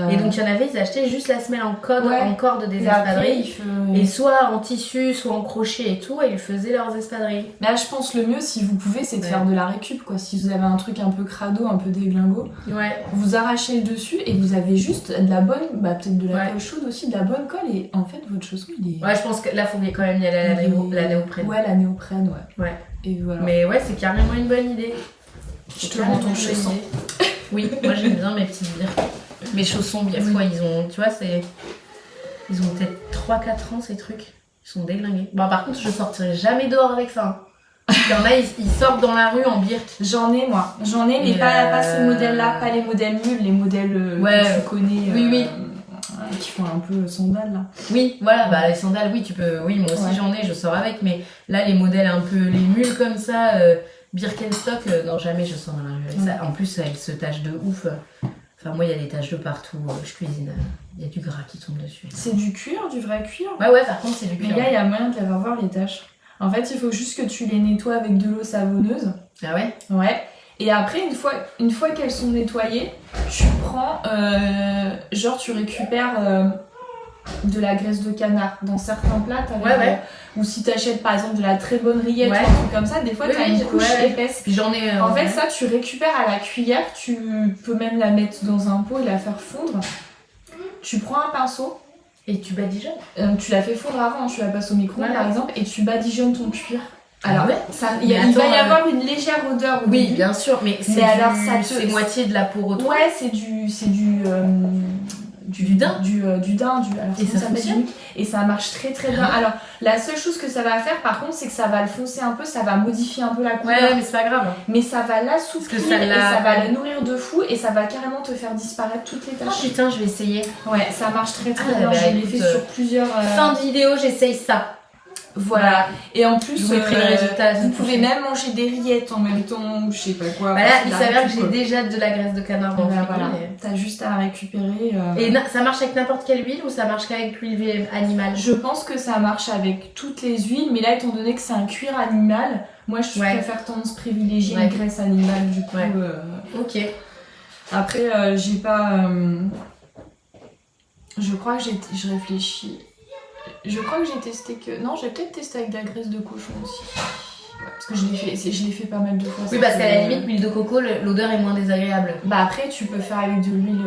Et donc, il y en avait, ils achetaient juste la semelle en corde des espadrilles. Et soit en tissu, soit en crochet et tout, et ils faisaient leurs espadrilles. Là, je pense le mieux, si vous pouvez, c'est de faire de la récup, quoi. Si vous avez un truc un peu crado, un peu déglingo, vous arrachez le dessus et vous avez juste de la bonne, peut-être de la colle chaude aussi, de la bonne colle, et en fait votre chausson il est... Ouais, je pense que là faut quand même y aller à la néoprène. Ouais, la néoprène, ouais. Et voilà. Mais ouais, c'est carrément une bonne idée. Je te rends ton chausson. Oui, moi j'aime bien mes petites bières. Mes chaussons, bien fois, ils ont, tu vois, ils ont peut-être 3-4 ans ces trucs. Ils sont déglingués. Bon, par contre, je sortirai jamais dehors avec ça. Il y en a, ils sortent dans la rue en birk. J'en ai, moi. J'en ai, mais Et pas ces modèles-là, pas les modèles nuls, les modèles que tu connais. Oui. Qui font un peu sandales, là. Oui, voilà, bah les sandales, oui, tu peux. Oui, moi aussi j'en ai, je sors avec, mais là, les modèles un peu, les mules comme ça, Birkenstock, non, jamais je sors dans la rue avec ça. En plus, elles se tachent de ouf. Enfin, moi, il y a des taches de partout, je cuisine, il y a du gras qui tombe dessus. C'est du cuir, du vrai cuir? Ouais, par contre, c'est du cuir. Mais là, il y a moyen de les faire voir, les taches. En fait, il faut juste que tu les nettoies avec de l'eau savonneuse. Ah ouais? Ouais. Et après, une fois qu'elles sont nettoyées, tu prends, tu récupères de la graisse de canard. Dans certains plats, ou si t'achètes par exemple de la très bonne rillette ou un truc comme ça, des fois t'as une couche épaisse. Puis j'en ai. En fait, ça, tu récupères à la cuillère, tu peux même la mettre dans un pot et la faire fondre. Tu prends un pinceau. Et tu badigeonnes. Tu la fais fondre avant, tu la passes au micro-ondes par exemple, et tu badigeonnes ton cuir. Alors, il va y avoir une légère odeur au début. Bien sûr, mais c'est moitié de la peau retour. Ouais, c'est du daim. Et ça fonctionne. Et ça marche très très bien. Alors, la seule chose que ça va faire par contre, c'est que ça va le foncer un peu, ça va modifier un peu la couleur. Ouais, mais c'est pas grave. Mais ça va l'assouplir et ça va la nourrir de fou et ça va carrément te faire disparaître toutes les taches. Oh putain, je vais essayer. Ouais, ça marche très très bien. Je l'ai fait sur plusieurs. Fin de vidéo, j'essaye ça. Voilà. Et en plus, je vous mettrai le résultat. Vous pouvez même manger des rillettes en même temps, je sais pas quoi. Voilà, il s'avère que j'ai déjà de la graisse de canard dans le frigo. Voilà. T'as juste à récupérer. Et ça marche avec n'importe quelle huile ou ça marche qu'avec l'huile animale? Je pense que ça marche avec toutes les huiles, mais là, étant donné que c'est un cuir animal, moi je préfère tendance privilégier une graisse animale du coup. Ok. Après, j'ai pas. Je crois que je réfléchis. Je crois que j'ai testé que... Non, j'ai peut-être testé avec de la graisse de cochon aussi. Ouais, parce que je l'ai fait pas mal de fois. Oui, parce qu'à la limite, l'huile de coco, l'odeur est moins désagréable. Bah après, tu peux faire avec de l'huile,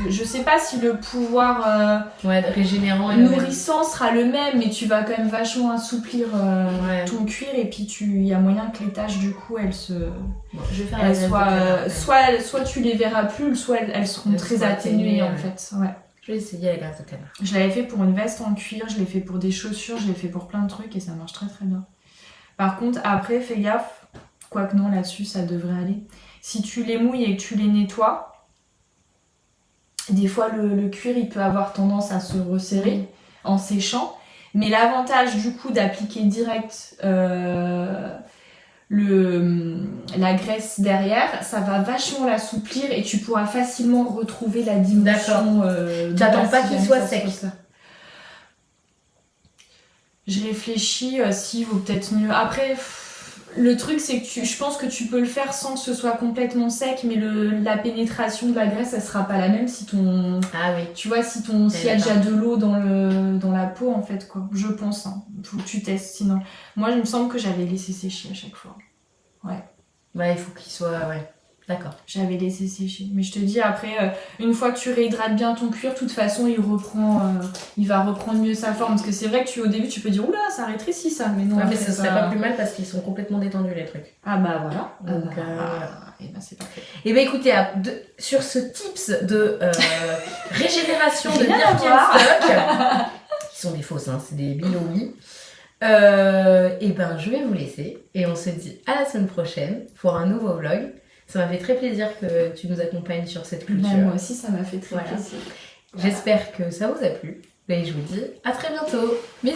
je sais pas si le pouvoir régénérant et nourrissant sera le même, mais tu vas quand même vachement assouplir ton cuir et puis il y a moyen que les taches du coup elles se... je vais faire soit tu les verras plus, soit elles seront très atténuées en fait. Ouais. Je vais essayer la graisse de canard. Je l'avais fait pour une veste en cuir, je l'ai fait pour des chaussures, je l'ai fait pour plein de trucs et ça marche très très bien. Par contre, après, fais gaffe, quoique non, là-dessus ça devrait aller. Si tu les mouilles et que tu les nettoies, des fois le cuir il peut avoir tendance à se resserrer en séchant. Mais l'avantage du coup d'appliquer direct la graisse derrière, ça va vachement l'assouplir et tu pourras facilement retrouver la dimension. T'attends pas qu'il soit sec. Je réfléchis s'il vaut peut-être mieux. Après, le truc c'est que je pense que tu peux le faire sans que ce soit complètement sec, mais la pénétration de la graisse, elle sera pas la même si ton... Ah oui. Tu vois, s'il y a déjà de l'eau dans la peau en fait quoi. Je pense. Faut que tu testes sinon. Moi, il me semble que j'avais laissé sécher à chaque fois. Ouais, il faut qu'il soit... D'accord. J'avais laissé sécher. Mais je te dis, après, une fois que tu réhydrates bien ton cuir, de toute façon, il va reprendre mieux sa forme. Parce que c'est vrai que au début, tu peux dire, oula, ça rétrécit ça. Mais non, mais ce serait pas plus mal parce qu'ils sont complètement détendus, les trucs. Ah bah voilà. Donc, et bah c'est parfait. Et bah écoutez, sur ce tips de régénération de Birkenstock, qui sont des fausses, hein, c'est des bilobi. Et ben je vais vous laisser et on se dit à la semaine prochaine pour un nouveau vlog. Ça m'a fait très plaisir que tu nous accompagnes sur cette culture. Moi aussi ça m'a fait très plaisir. J'espère que ça vous a plu et je vous dis à très bientôt. Bisous.